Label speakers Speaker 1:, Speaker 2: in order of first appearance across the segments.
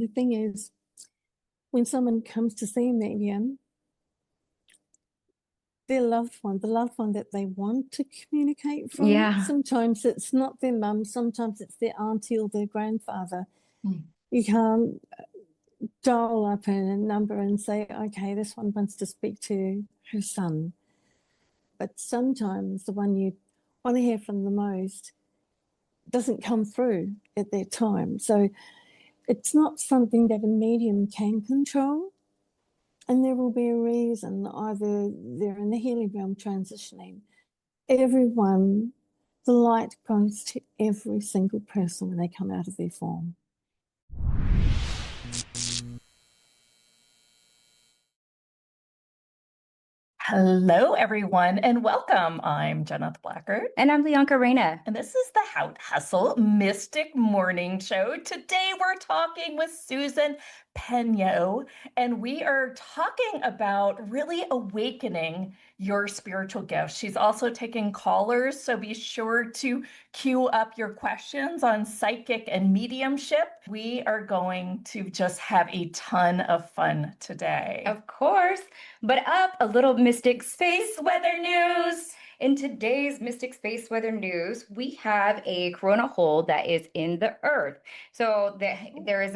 Speaker 1: thing is, when someone comes to see a medium, their loved one, the loved one that they want to communicate from.
Speaker 2: Yeah.
Speaker 1: Sometimes it's not their mum, sometimes it's their auntie or their grandfather.
Speaker 2: Mm.
Speaker 1: You can't dial up a number and say, okay, this one wants to speak to her son. But sometimes the one you want to hear from the most doesn't come through at that time. So it's not something that a medium can control. And there will be a reason. Either they're in the healing realm transitioning. Everyone, the light goes to every single person when they come out of their form.
Speaker 3: Hello, everyone, and welcome. I'm Jenna Blackard.
Speaker 2: And I'm Leonka Reyna.
Speaker 3: And this is the How to Hustle Mystic Morning Show. Today we're talking with Susan Penno, and we are talking about really awakening your spiritual gifts. She's also taking callers, so be sure to queue up your questions on psychic and mediumship. We are going to just have a ton of fun today.
Speaker 2: Of course. But up a little Mystic Space Weather News. In today's Mystic Space Weather News, we have a corona hole that is in the Earth. So there is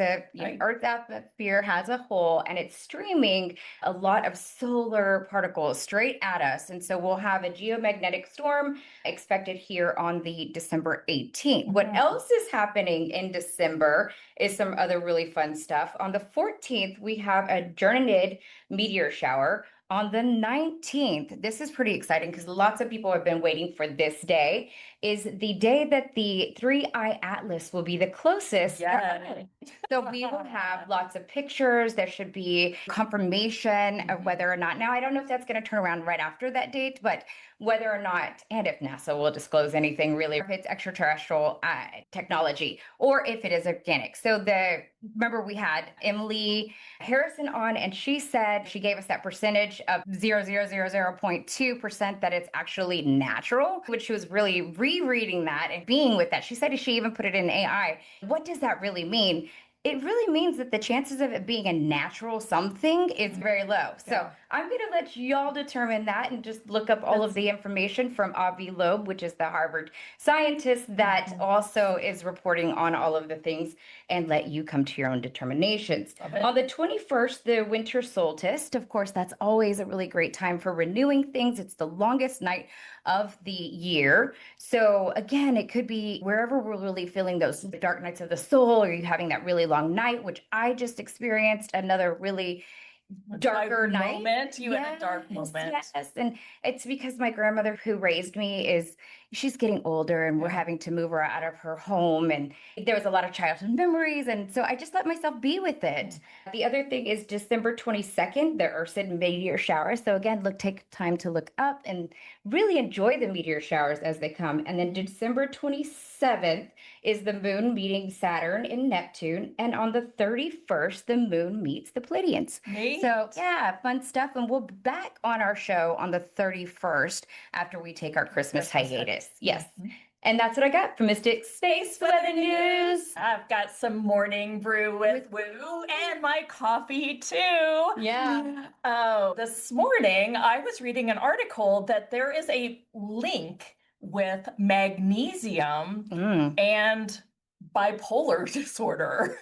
Speaker 2: Earth's atmosphere has a hole, and it's streaming a lot of solar particles straight at us. And so we'll have a geomagnetic storm expected here on the December 18th. What else is happening in December is some other really fun stuff. On the 14th, we have a Journeyed meteor shower. On the 19th, this is pretty exciting because lots of people have been waiting for this day, is the day that the 3-eye atlas will be the closest.
Speaker 3: Yeah.
Speaker 2: So we will have lots of pictures. There should be confirmation of whether or not, now I don't know if that's going to turn around right after that date, but whether or not, and if NASA will disclose anything really, if it's extraterrestrial technology or if it is organic. So remember we had Emily Harrison on, and she said, she gave us that percentage of 0.2% that it's actually natural, which she was really rereading that and being with that. She said she even put it in AI. What does that really mean? It really means that the chances of it being a natural something is very low. So I'm going to let y'all determine that and just look up all of the information from Avi Loeb, which is the Harvard scientist that also is reporting on all of the things, and let you come to your own determinations. On the 21st, the winter solstice, of course, that's always a really great time for renewing things. It's the longest night of the year. So again, it could be wherever we're really feeling those dark nights of the soul, or you having that really long night, which I just experienced another really darker night.
Speaker 3: You in a dark moment.
Speaker 2: Yes. And it's because my grandmother who raised me she's getting older, and we're having to move her out of her home. And there was a lot of childhood memories. And so I just let myself be with it. The other thing is December 22nd, the Ursid meteor shower. So again, take time to look up and really enjoy the meteor showers as they come. And then December 27th is the moon meeting Saturn in Neptune. And on the 31st, the moon meets the Pleiadians. So yeah, fun stuff. And we'll be back on our show on the 31st after we take our Christmas hiatus. Yes. And that's what I got from Mystic Space Weather News.
Speaker 3: I've got some morning brew with Woo and my coffee too.
Speaker 2: Yeah.
Speaker 3: Oh, this morning I was reading an article that there is a link with magnesium and bipolar disorder.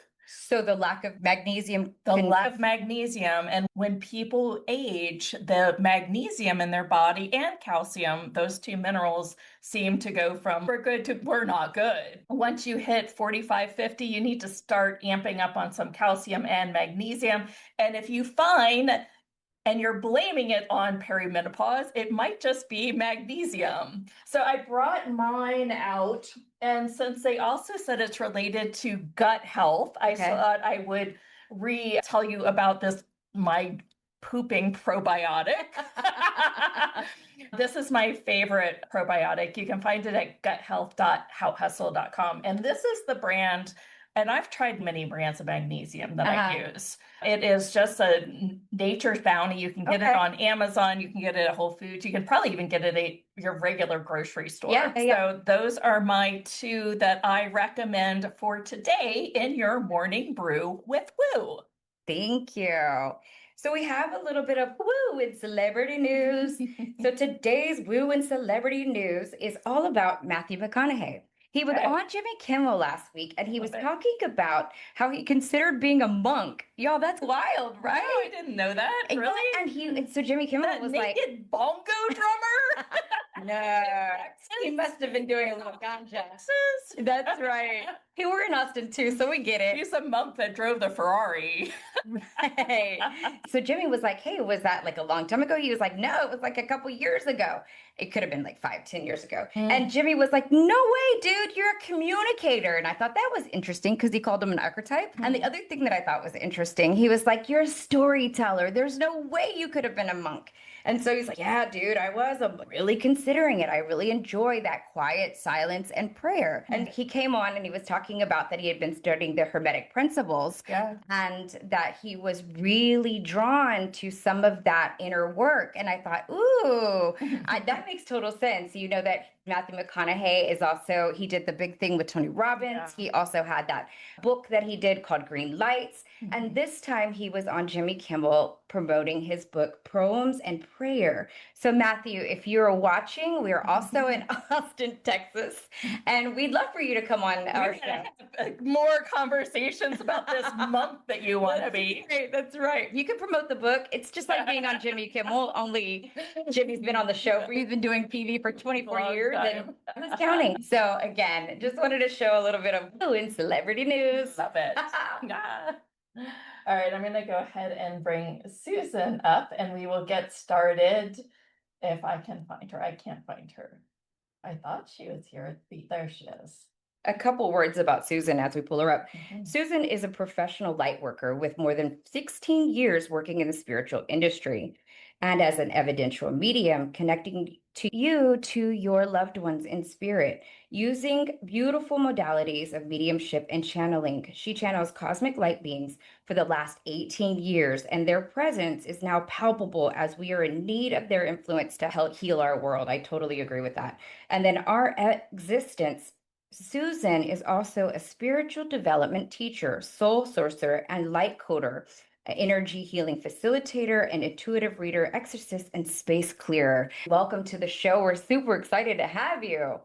Speaker 2: So the lack of magnesium.
Speaker 3: Lack of magnesium. And when people age, the magnesium in their body and calcium, those two minerals seem to go from we're good to we're not good. Once you hit 45, 50, you need to start amping up on some calcium and magnesium. And if you find and you're blaming it on perimenopause, it might just be magnesium. So I brought mine out, and since they also said it's related to gut health, I thought I would tell you about this, my pooping probiotic. This is my favorite probiotic. You can find it at guthealth.howhustle.com. And this is the brand And I've tried many brands of magnesium that I use. It is just a nature's bounty. You can get it on Amazon. You can get it at Whole Foods. You can probably even get it at your regular grocery store.
Speaker 2: Yeah.
Speaker 3: So those are my two that I recommend for today in your morning brew with Woo.
Speaker 2: Thank you. So we have a little bit of woo in celebrity news. So today's woo in celebrity news is all about Matthew McConaughey. He was on Jimmy Kimmel last week, and he was talking about how he considered being a monk. Y'all, that's wild, right?
Speaker 3: No, I didn't know that. Really?
Speaker 2: And so Jimmy Kimmel
Speaker 3: that
Speaker 2: was
Speaker 3: naked
Speaker 2: like,
Speaker 3: bongo drummer.
Speaker 2: no, he must have been doing a little ganja. That's right. Hey, we're in Austin too, so we get it.
Speaker 3: He's a monk that drove the Ferrari.
Speaker 2: Right. So Jimmy was like, hey, was that like a long time ago? He was like, no, it was like a couple years ago. It could have been like 5-10 years ago. And Jimmy was like, no way, dude, you're a communicator. And I thought that was interesting because he called him an archetype. And the other thing that I thought was interesting, he was like, you're a storyteller. There's no way you could have been a monk. And so he's like, yeah, dude, I'm really considering it. I really enjoy that quiet silence and prayer. And he came on and he was talking about that he had been studying the Hermetic principles and that he was really drawn to some of that inner work. And I thought, ooh, that makes total sense. You know that Matthew McConaughey is also, he did the big thing with Tony Robbins. Yeah. He also had that book that he did called Green Lights. Mm-hmm. And this time he was on Jimmy Kimmel promoting his book, Poems and Prayer. So Matthew, if you're watching, we are also in Austin, Texas, and we'd love for you to come on our show.
Speaker 3: Have more conversations about this month that you want to be.
Speaker 2: Right, that's right. You can promote the book. It's just like being on Jimmy Kimmel, only Jimmy's been on the show. He's been doing TV for 24 years and who's counting? So again, just wanted to show a little bit of in celebrity news.
Speaker 3: Love it. All right, I'm going to go ahead and bring Susan up and we will get started. If I can find her. I can't find her. I thought she was here. There she is.
Speaker 2: A couple words about Susan as we pull her up. Mm-hmm. Susan is a professional light worker with more than 16 years working in the spiritual industry and as an evidential medium, connecting to your loved ones in spirit. Using beautiful modalities of mediumship and channeling, she channels cosmic light beings for the last 18 years, and their presence is now palpable as we are in need of their influence to help heal our world. I totally agree with that. And then our existence, Susan is also a spiritual development teacher, soul sorcerer, and light coder, energy healing facilitator, and intuitive reader, exorcist, and space clearer. Welcome to the show. We're super excited to have you.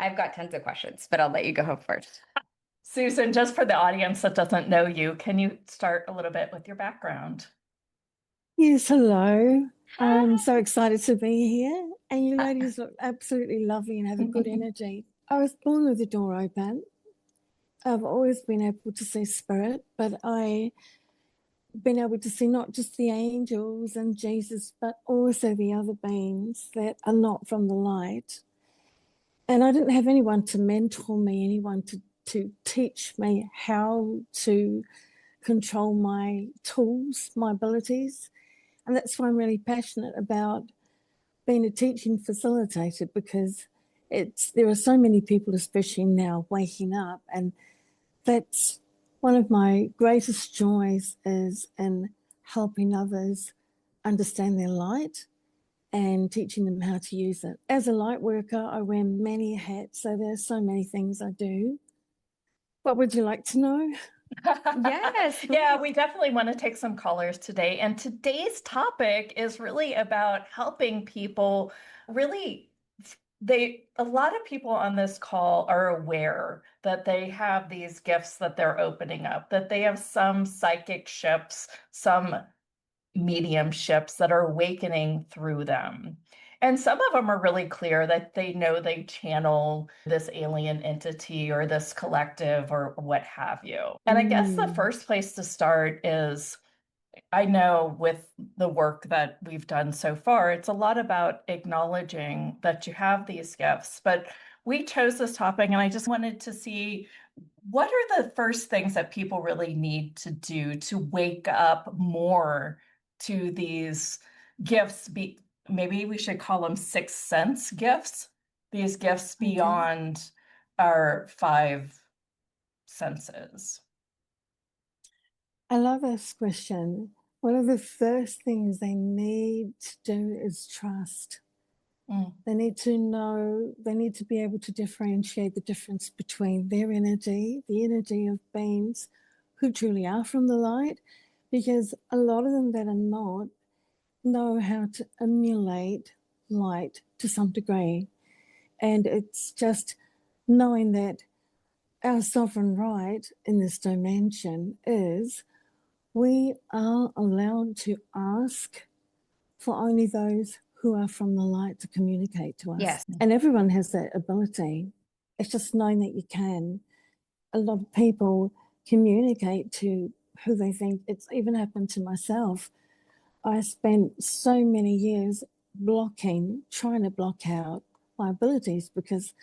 Speaker 2: I've got tons of questions, but I'll let you go first.
Speaker 3: Susan, just for the audience that doesn't know you, can you start a little bit with your background?
Speaker 1: Yes, hello. I'm so excited to be here. And you ladies look absolutely lovely and have a good energy. I was born with the door open. I've always been able to see spirit, but I've been able to see not just the angels and Jesus, but also the other beings that are not from the light. And I didn't have anyone to mentor me, anyone to teach me how to control my tools, my abilities. And that's why I'm really passionate about being a teaching facilitator, because there are so many people, especially now, waking up. And that's one of my greatest joys, is in helping others understand their light and teaching them how to use it. As a light worker, I wear many hats, so there's so many things I do. What would you like to know?
Speaker 3: Yes. Yeah, we definitely want to take some callers today. And today's topic is really about helping people really. A lot of people on this call are aware that they have these gifts that they're opening up, that they have some psychic ships, some mediumships that are awakening through them. And some of them are really clear that they know they channel this alien entity or this collective or what have you. And I guess the first place to start is, I know with the work that we've done so far, it's a lot about acknowledging that you have these gifts. But we chose this topic and I just wanted to see, what are the first things that people really need to do to wake up more to these gifts? Maybe we should call them sixth sense gifts, these gifts beyond our five senses?
Speaker 1: I love this question. One of the first things they need to do is trust. They need to know, they need to be able to differentiate the difference between their energy, the energy of beings who truly are from the light, because a lot of them that are not know how to emulate light to some degree. And it's just knowing that our sovereign right in this dimension is we are allowed to ask for only those who are from the light to communicate to us.
Speaker 2: Yes.
Speaker 1: And everyone has that ability. It's just knowing that you can. A lot of people communicate to who they think. It's even happened to myself. I spent so many years trying to block out my abilities, because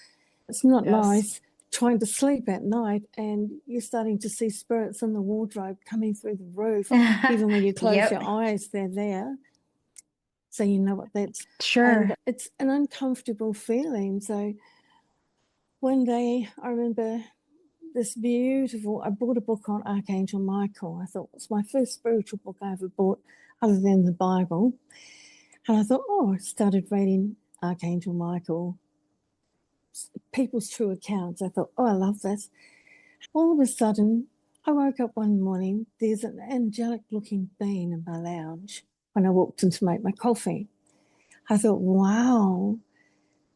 Speaker 1: it's not nice trying to sleep at night and you're starting to see spirits in the wardrobe coming through the roof. Even when you close your eyes, they're there. So you know what that's.
Speaker 2: Sure.
Speaker 1: And it's an uncomfortable feeling. So one day I remember this beautiful, I bought a book on Archangel Michael. I thought it was my first spiritual book I ever bought other than the Bible. And I thought, I started reading Archangel Michael, people's true accounts. I thought, I love this. All of a sudden, I woke up one morning, there's an angelic looking being in my lounge when I walked in to make my coffee. I thought, wow,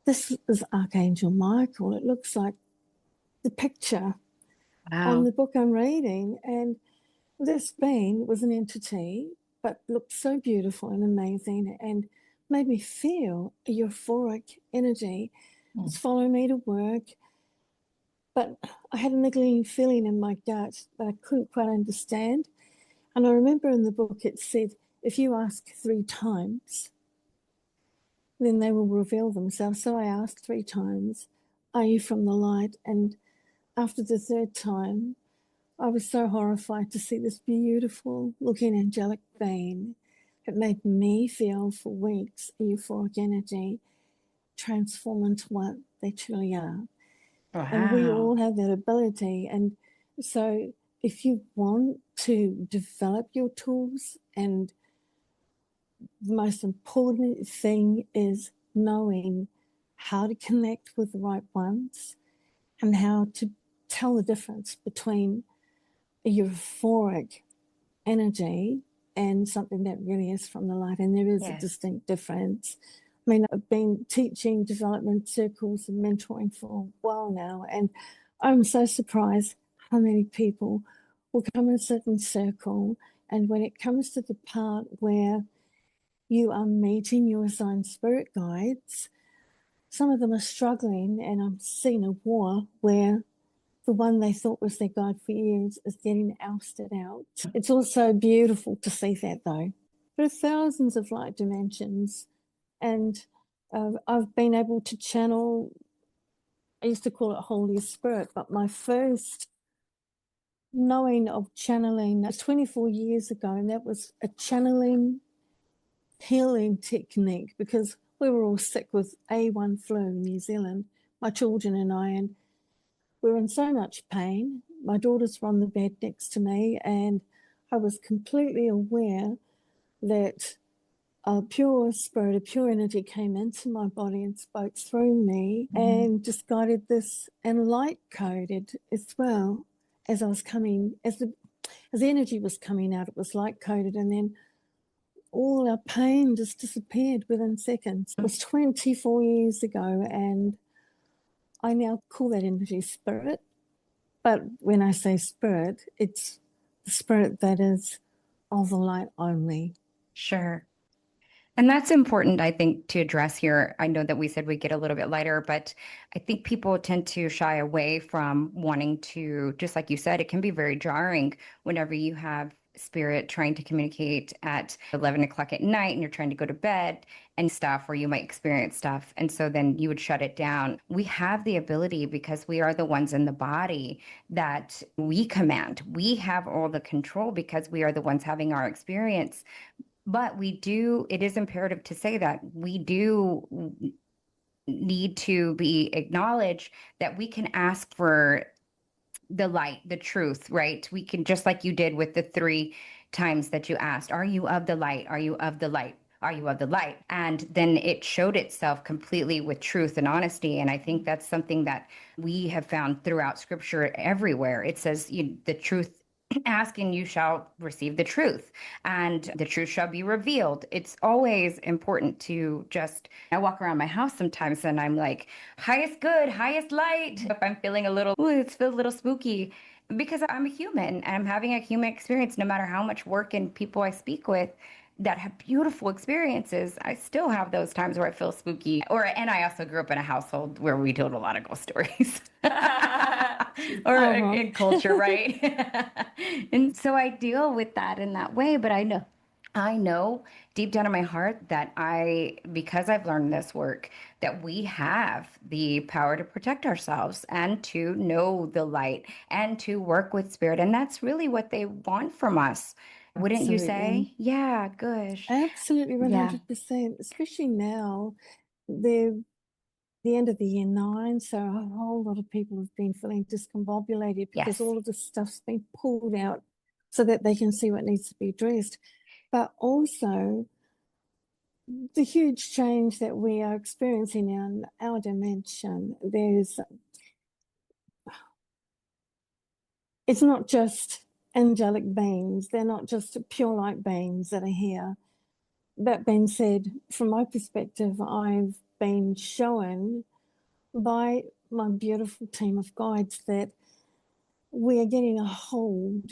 Speaker 1: this is Archangel Michael. It looks like the picture on the book I'm reading. And this being was an entity, but looked so beautiful and amazing and made me feel a euphoric energy. It's following me to work. But I had a niggling feeling in my gut that I couldn't quite understand. And I remember in the book it said, if you ask 3 times, then they will reveal themselves. So I asked 3 times, are you from the light? And after the 3rd time, I was so horrified to see this beautiful looking angelic being. It made me feel for weeks a euphoric energy transform into what they truly are.
Speaker 2: Wow.
Speaker 1: And we all have that ability. And so if you want to develop your tools, and the most important thing is knowing how to connect with the right ones and how to tell the difference between a euphoric energy and something that really is from the light. And there is a distinct difference. I mean, I've been teaching development circles and mentoring for a while now, and I'm so surprised how many people will come and sit in circle, and when it comes to the part where you are meeting your assigned spirit guides, some of them are struggling, and I'm seeing a war where the one they thought was their guide for years is getting ousted out. It's also beautiful to see that, though. There are thousands of light dimensions, and I've been able to channel, I used to call it Holy Spirit, but my first knowing of channeling was 24 years ago, and that was a channeling healing technique, because we were all sick with A1 flu in New Zealand, my children and I, and we were in so much pain. My daughters were on the bed next to me, and I was completely aware that a pure spirit, a pure energy came into my body and spoke through me and just guided this and light coded as well as I was coming, as the energy was coming out, it was light coded, and then all our pain just disappeared within seconds. It was 24 years ago, and I now call that energy spirit. But when I say spirit, it's the spirit that is of the light only.
Speaker 2: Sure. And that's important, I think, to address here. I know that we said we get a little bit lighter, but I think people tend to shy away from wanting to, just like you said, it can be very jarring whenever you have spirit trying to communicate at 11 o'clock at night and you're trying to go to bed and stuff, where you might experience stuff. And so then you would shut it down. We have the ability, because we are the ones in the body that we command. We have all the control because we are the ones having our experience. But it is imperative to say that we do need to be acknowledged that we can ask for the light, the truth, right? We can, just like you did with the 3 times that you asked, are you of the light? Are you of the light? Are you of the light? And then it showed itself completely with truth and honesty. And I think that's something that we have found throughout scripture everywhere. It says, the truth, ask and you shall receive the truth, and the truth shall be revealed. It's always important to just, I walk around my house sometimes and I'm like, highest good, highest light. If I'm feeling a little, ooh, it's a little spooky, because I'm a human and I'm having a human experience, no matter how much work and people I speak with that have beautiful experiences, I still have those times where I feel spooky. And I also grew up in a household where we told a lot of ghost stories. Or in culture, right? And so I deal with that in that way, but I know deep down in my heart that because I've learned this work, that we have the power to protect ourselves and to know the light and to work with spirit. And that's really what they want from us. Wouldn't you say? Yeah, gosh.
Speaker 1: Absolutely,
Speaker 2: Yeah.
Speaker 1: 100%. Especially now, they're the end of the year 9, so a whole lot of people have been feeling discombobulated because
Speaker 2: Yes.
Speaker 1: all of the stuff's been pulled out so that they can see what needs to be addressed. But also, the huge change that we are experiencing in our dimension, it's not just angelic beings, they're not just pure light beings that are here. That being said, from my perspective, I've been shown by my beautiful team of guides that we are getting a hold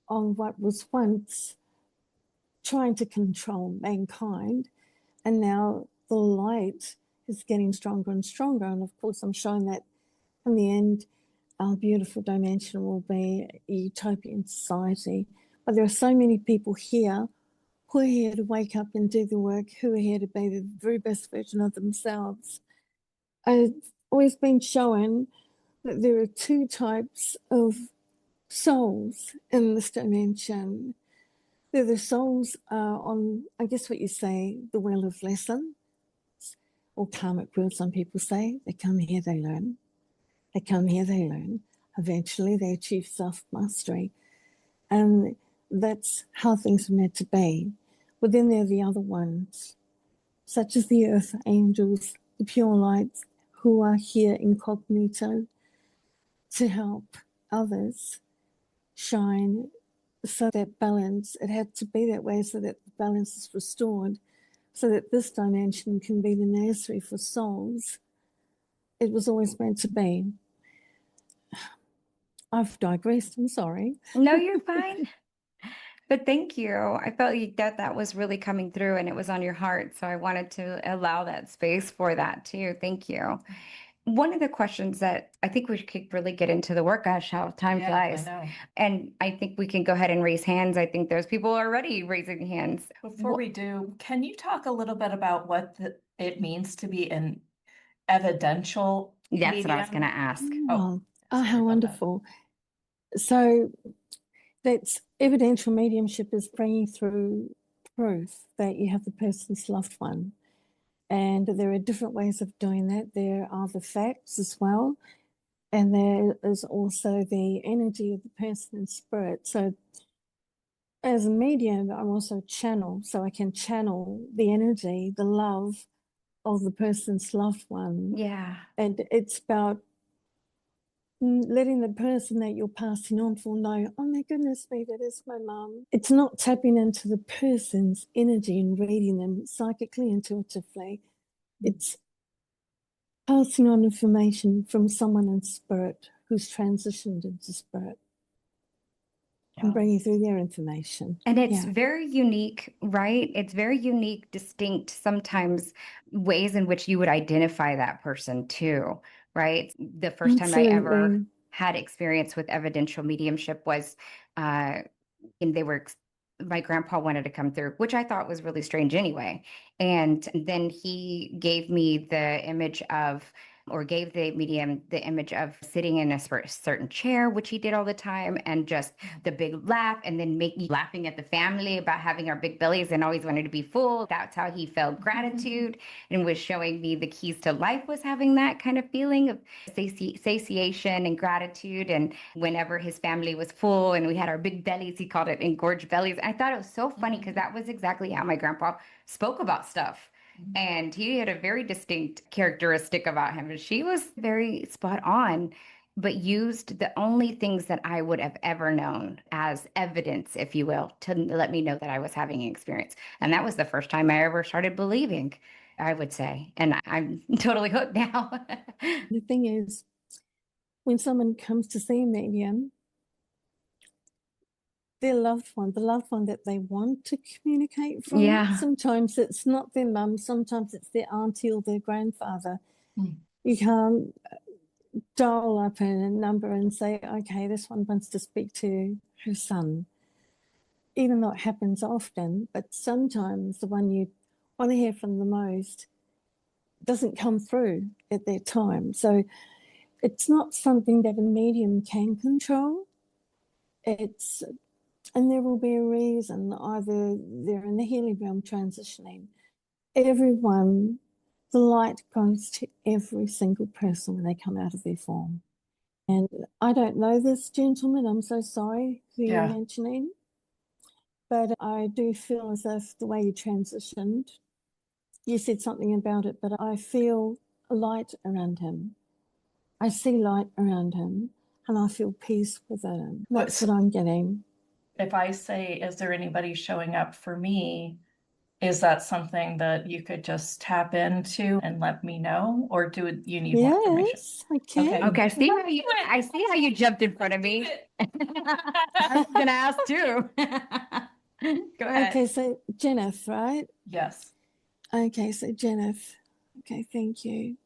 Speaker 1: on what was once trying to control mankind, and now the light is getting stronger and stronger. And of course, I'm showing that in the end, our beautiful dimension will be a utopian society. But there are so many people here who are here to wake up and do the work, who are here to be the very best version of themselves. It's always been shown that there are 2 types of souls in this dimension. They're the souls on, I guess what you say, the wheel of lesson, or karmic wheel, some people say. They come here, they learn. They come here, they learn. Eventually, they achieve self-mastery. And that's how things are meant to be. But then there are the other ones, such as the earth angels, the pure lights, who are here incognito to help others shine, so that balance, it had to be that way so that the balance is restored, so that this dimension can be the nursery for souls. It was always meant to be. I've digressed, I'm sorry.
Speaker 2: No, you're fine. But thank you. I felt that was really coming through and it was on your heart. So I wanted to allow that space for that too. Thank you. One of the questions that I think we could really get into the work, gosh, how time flies.
Speaker 3: I know.
Speaker 2: And I think we can go ahead and raise hands. I think there's people already raising hands.
Speaker 3: Before we do, can you talk a little bit about what it means to be an evidential
Speaker 2: That's what I was
Speaker 3: medium?
Speaker 2: going to ask.
Speaker 1: Oh,
Speaker 3: sorry
Speaker 1: how
Speaker 3: about
Speaker 1: wonderful. So that's evidential mediumship, is bringing through proof that you have the person's loved one. And there are different ways of doing that. There are the facts as well. And there is also the energy of the person in spirit. So as a medium, I'm also a channel. So I can channel the energy, the love of the person's loved one.
Speaker 2: Yeah.
Speaker 1: And it's about letting the person that you're passing on for know, oh my goodness me, that is my mum. It's not tapping into the person's energy and reading them psychically, intuitively. It's passing on information from someone in spirit who's transitioned into spirit and bringing through their information.
Speaker 2: And it's very unique, right? It's very unique, distinct, sometimes ways in which you would identify that person too, right? The first time I ever had experience with evidential mediumship was, and my grandpa wanted to come through, which I thought was really strange anyway. And then he gave me the image of or gave the medium the image of sitting in a certain chair, which he did all the time, and just the big laugh, and then laughing at the family about having our big bellies and always wanted to be full. That's how he felt gratitude, and was showing me the keys to life was having that kind of feeling of satiation and gratitude. And whenever his family was full and we had our big bellies, he called it engorged bellies. I thought it was so funny because that was exactly how my grandpa spoke about stuff. And he had a very distinct characteristic about him. And she was very spot on, but used the only things that I would have ever known as evidence, if you will, to let me know that I was having an experience. And that was the first time I ever started believing, I would say. And I'm totally hooked now.
Speaker 1: The thing is, when someone comes to see a medium, their loved one, the loved one that they want to communicate from.
Speaker 2: Yeah.
Speaker 1: Sometimes it's not their mum, sometimes it's their auntie or their grandfather. You can't dial up a number and say, okay, this one wants to speak to her son. Even though it happens often, but sometimes the one you want to hear from the most doesn't come through at that time. So it's not something that a medium can control. And there will be a reason. Either they're in the healing realm transitioning. Everyone, the light goes to every single person when they come out of their form. And I don't know this gentleman. I'm so sorry who you're mentioning. But I do feel as if the way you transitioned, you said something about it, but I feel a light around him. I see light around him, and I feel peace within him. That's what I'm getting.
Speaker 3: If I say, is there anybody showing up for me? Is that something that you could just tap into and let me know? Or do you need more information?
Speaker 1: Yes, I can.
Speaker 2: Okay, I see how you jumped in front of me. I was going to ask too. Go ahead.
Speaker 1: Okay, so Jennifer, right?
Speaker 3: Yes.
Speaker 1: Okay, so Jennifer. Okay, thank you.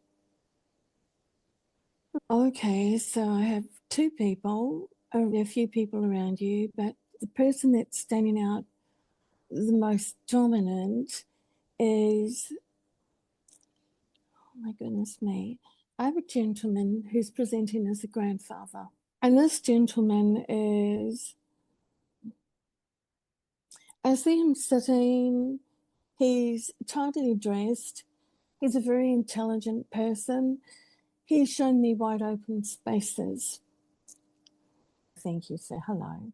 Speaker 1: Okay, so I have two people, a few people around you, but the person that's standing out the most dominant is, oh my goodness me, I have a gentleman who's presenting as a grandfather. And this gentleman is, I see him sitting, he's tidily dressed, he's a very intelligent person. He's shown me wide open spaces. Thank you, sir. Hello.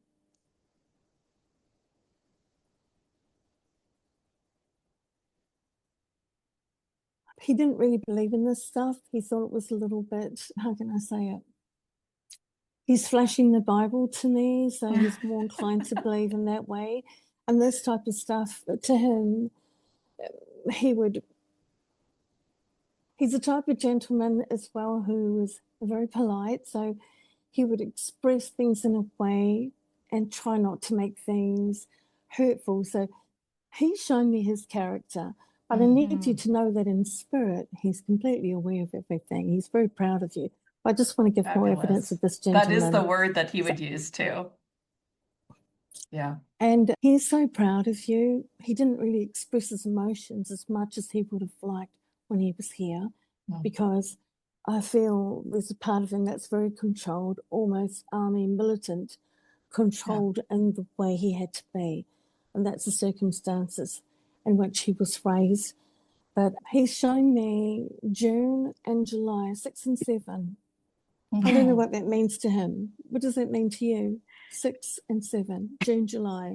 Speaker 1: He didn't really believe in this stuff. He thought it was a little bit, how can I say it? He's flashing the Bible to me, so he's more inclined to believe in that way. And this type of stuff, to him, he's a type of gentleman as well who is very polite, so he would express things in a way and try not to make things hurtful. So he's shown me his character, but I need you to know that in spirit, he's completely aware of everything. He's very proud of you. I just want to give more evidence of this gentleman.
Speaker 3: That is the word that he would use too. Yeah.
Speaker 1: And he's so proud of you. He didn't really express his emotions as much as he would have liked when he was here, because I feel there's a part of him that's very controlled, almost army militant, controlled in the way he had to be. And that's the circumstances in which he was raised. But he's shown me June and July, 6 and 7. I don't know what that means to him. What does that mean to you? 6 and 7, June, July.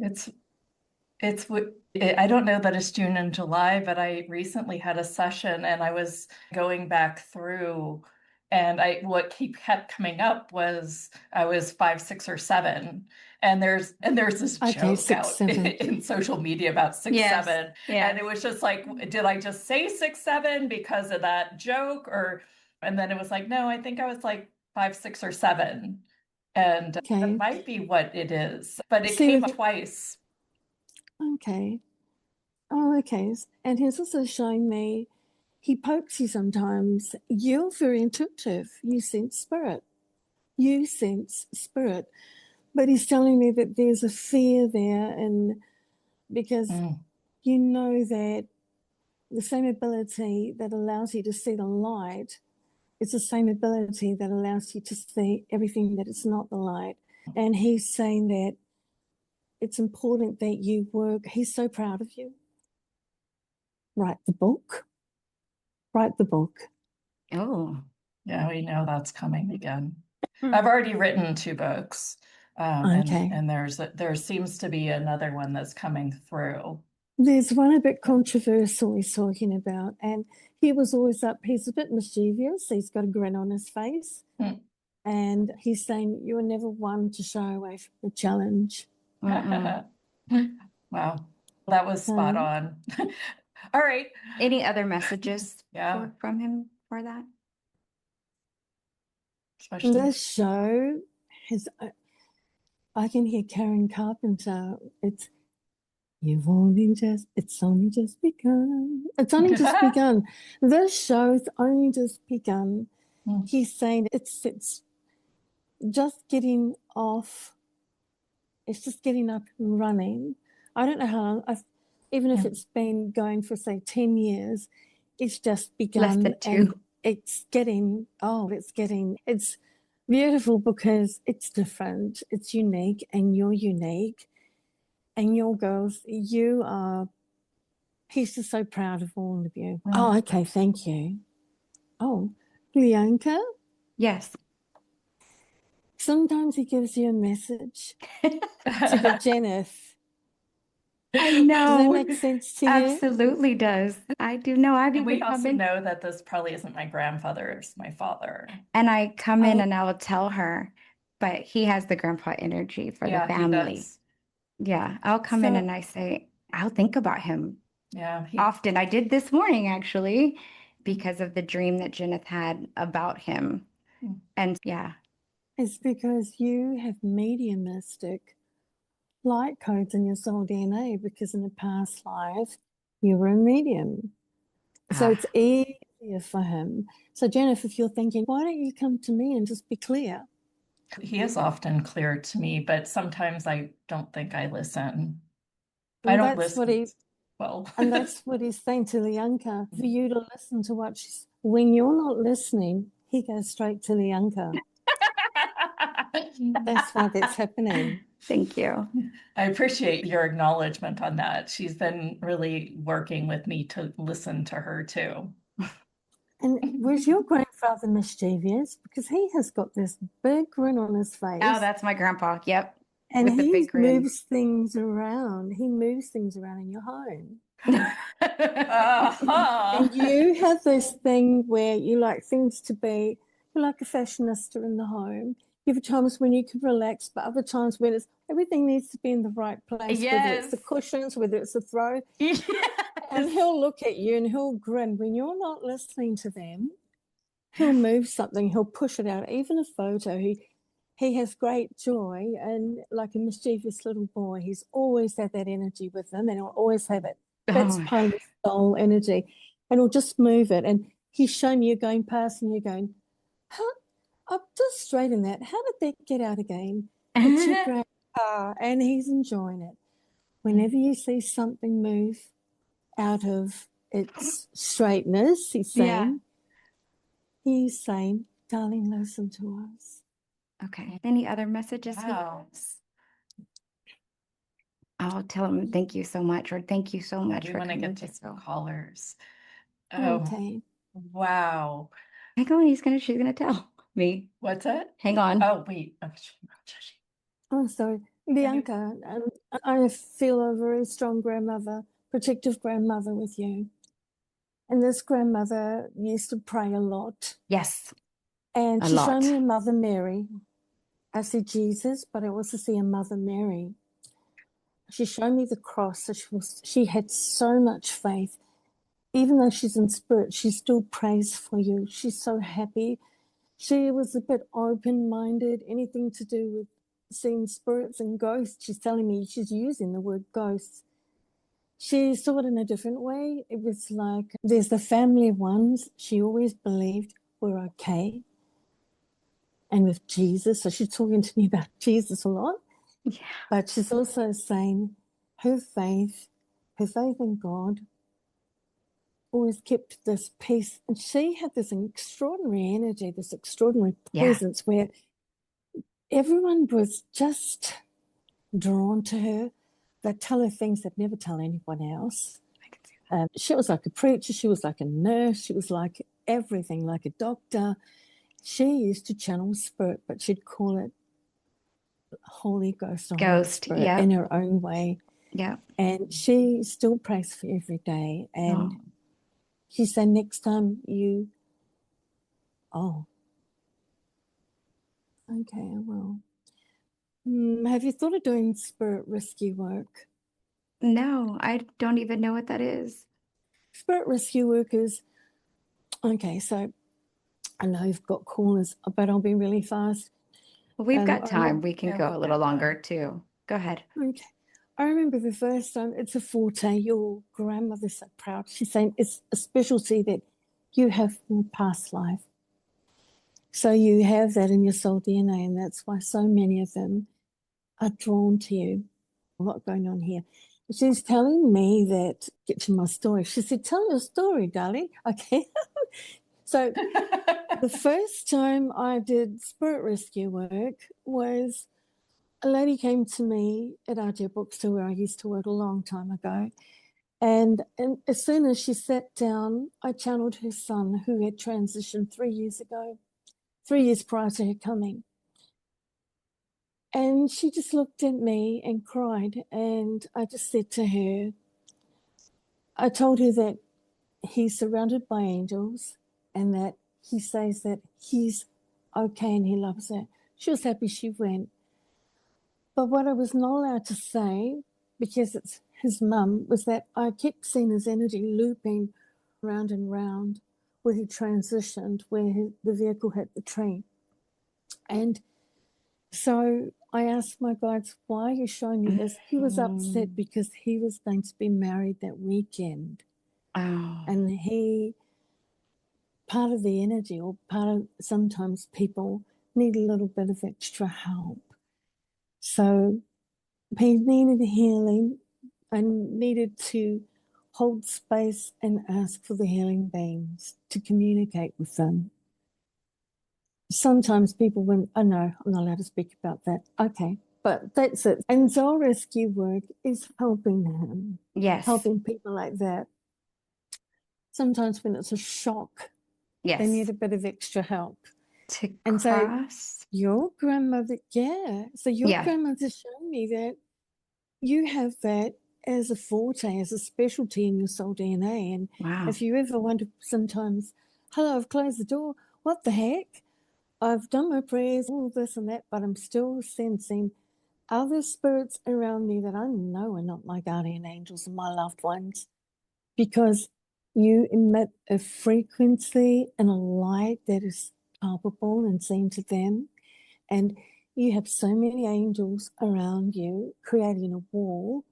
Speaker 3: I don't know that it's June and July, but I recently had a session and I was going back through, and what kept coming up was I was 5, 6, or 7. And there's this joke
Speaker 1: 6,
Speaker 3: out
Speaker 1: 7.
Speaker 3: in social media about 6, 7. And it was just like, did I just say 6, 7 because of that joke? And then it was like, no, I think I was like 5, 6, or 7. And that might be what it is, but it came up twice.
Speaker 1: Okay. Oh, okay. And he's also showing me, he pokes you sometimes. You're very intuitive. You sense spirit. But he's telling me that there's a fear there, and because you know that the same ability that allows you to see the light it's the same ability that allows you to see everything that is not the light. And he's saying that it's important that you work. He's so proud of you. Write the book. Write the book.
Speaker 2: Oh.
Speaker 3: Yeah, we know that's coming again. I've already written 2 books.
Speaker 1: Okay.
Speaker 3: And there seems to be another one that's coming through.
Speaker 1: There's one a bit controversial he's talking about, and he was always up. He's a bit mischievous. He's got a grin on his face. And he's saying, you were never one to shy away from the challenge.
Speaker 3: Wow. That was spot on. All right.
Speaker 2: Any other messages
Speaker 3: Yeah.
Speaker 2: from him for that?
Speaker 3: Especially
Speaker 1: This show has, I can hear Karen Carpenter. It's only just begun. It's only just begun. This show's only just begun. He's saying it's just getting off. It's just getting up and running. I don't know how long, even if it's been going for, say, 10 years, it's just begun.
Speaker 2: Less than 2.
Speaker 1: And it's beautiful because it's different, it's unique, and you're unique. And your girls, he's just so proud of all of you. Oh, okay, thank you. Oh, Bianca?
Speaker 2: Yes.
Speaker 1: Sometimes he gives you a message to give Jennifer.
Speaker 2: I know.
Speaker 1: Does that make sense to you?
Speaker 2: Absolutely does. I do know.
Speaker 3: And we also know that this probably isn't my grandfather, it's my father.
Speaker 2: And I come in and I will tell her, but he has the grandpa energy for the family. Yeah, I'll come in and I say, I'll think about him.
Speaker 3: Yeah.
Speaker 2: Often. I did this morning, actually, because of the dream that Jennifer had about him. And yeah.
Speaker 1: It's because you have mediumistic light codes in your soul DNA, because in a past life, you were a medium. So it's easier for him. So Jennifer, if you're thinking, why don't you come to me and just be clear?
Speaker 3: He is often clear to me, but sometimes I don't think I listen.
Speaker 1: Well,
Speaker 3: I don't listen.
Speaker 1: And that's what he's saying to Lianka, for you to listen to what she's, when you're not listening, he goes straight to Lianka. That's why that's happening.
Speaker 2: Thank you.
Speaker 3: I appreciate your acknowledgement on that. She's been really working with me to listen to her too.
Speaker 1: And was your grandfather mischievous? Because he has got this big grin on his face.
Speaker 2: Oh, that's my grandpa. Yep.
Speaker 1: And he moves things around. He moves things around in your home. And you have this thing where you like things to be, you're like a fashionista in the home. You have times when you can relax, but other times when everything needs to be in the right place, whether it's the cushions, whether it's the throw. Yes. And he'll look at you and he'll grin. When you're not listening to them, he'll move something, he'll push it out, even a photo. He has great joy, and like a mischievous little boy, he's always had that energy with him, and he'll always have it. That's part of his soul energy. And he'll just move it. And he's shown you going past and you're going, huh? I'm just straight in that. How did that get out again? It's your grandpa, and he's enjoying it. Whenever you see something move out of its straightness, he's saying, darling, listen to us.
Speaker 2: Okay. Any other messages?
Speaker 3: Wow.
Speaker 2: I'll tell him thank you so much, or thank you so much.
Speaker 3: We want to get to some callers.
Speaker 1: Okay.
Speaker 3: Wow.
Speaker 2: Hang on, she's gonna tell me.
Speaker 3: What's that?
Speaker 2: Hang on.
Speaker 3: Oh, wait.
Speaker 1: Oh, sorry. Bianca, I feel a very strong grandmother, protective grandmother with you. And this grandmother used to pray a lot.
Speaker 2: Yes.
Speaker 1: And she showed me a Mother Mary. I see Jesus, but I also see a Mother Mary. She showed me the cross. So she had so much faith. Even though she's in spirit, she still prays for you. She's so happy. She was a bit open-minded, anything to do with seeing spirits and ghosts. She's telling me she's using the word ghosts. She saw it in a different way. It was like, there's the family ones she always believed were okay. And with Jesus, so she's talking to me about Jesus a lot. Yeah. But she's also saying her faith in God always kept this peace. And she had this extraordinary energy, this extraordinary presence where everyone was just drawn to her. They'd tell her things they'd never tell anyone else. She was like a preacher. She was like a nurse. She was like everything, like a doctor. She used to channel spirit, but she'd call it Holy Ghost or Holy Spirit in her own way.
Speaker 2: Yeah.
Speaker 1: And she still prays for every day. And she said, next time you, okay, I will. Have you thought of doing spirit rescue work?
Speaker 2: No, I don't even know what that is.
Speaker 1: Spirit rescue work is, okay, so I know you've got callers, but I'll be really fast.
Speaker 2: Well, we've got time. We can go a little longer too. Go ahead.
Speaker 1: Okay. I remember the first time, it's a forte, your grandmother's so proud. She's saying it's a specialty that you have from past life. So you have that in your soul DNA, and that's why so many of them are drawn to you. A lot going on here. She's telling me that, get to my story. She said, tell your story, darling. Okay. So the first time I did spirit rescue work was a lady came to me at RJ Bookstore where I used to work a long time ago. And as soon as she sat down, I channeled her son who had transitioned 3 years ago, 3 years prior to her coming. And she just looked at me and cried. And I just said to her, I told her that he's surrounded by angels and that he says that he's okay and he loves her. She was happy she went. But what I was not allowed to say, because it's his mum, was that I kept seeing his energy looping round and round where he transitioned, where the vehicle hit the tree. And so I asked my guides, why are you showing me this? He was upset because he was going to be married that weekend. And part of the energy, or part of, sometimes people need a little bit of extra help. So he needed healing. I needed to hold space and ask for the healing beings to communicate with them. Sometimes people went, oh no, I'm not allowed to speak about that. Okay, but that's it. And soul rescue work is helping him.
Speaker 2: Yes.
Speaker 1: Helping people like that. Sometimes when it's a shock, they need a bit of extra help.
Speaker 2: And
Speaker 1: so your grandmother, grandmother showed me that you have that as a forte, as a specialty in your soul DNA. And if you ever wonder sometimes, hello, I've closed the door, what the heck? I've done my prayers, all this and that, but I'm still sensing other spirits around me that I know are not my guardian angels and my loved ones, because you emit a frequency and a light that is palpable and seen to them. And you have so many angels around you creating a wall.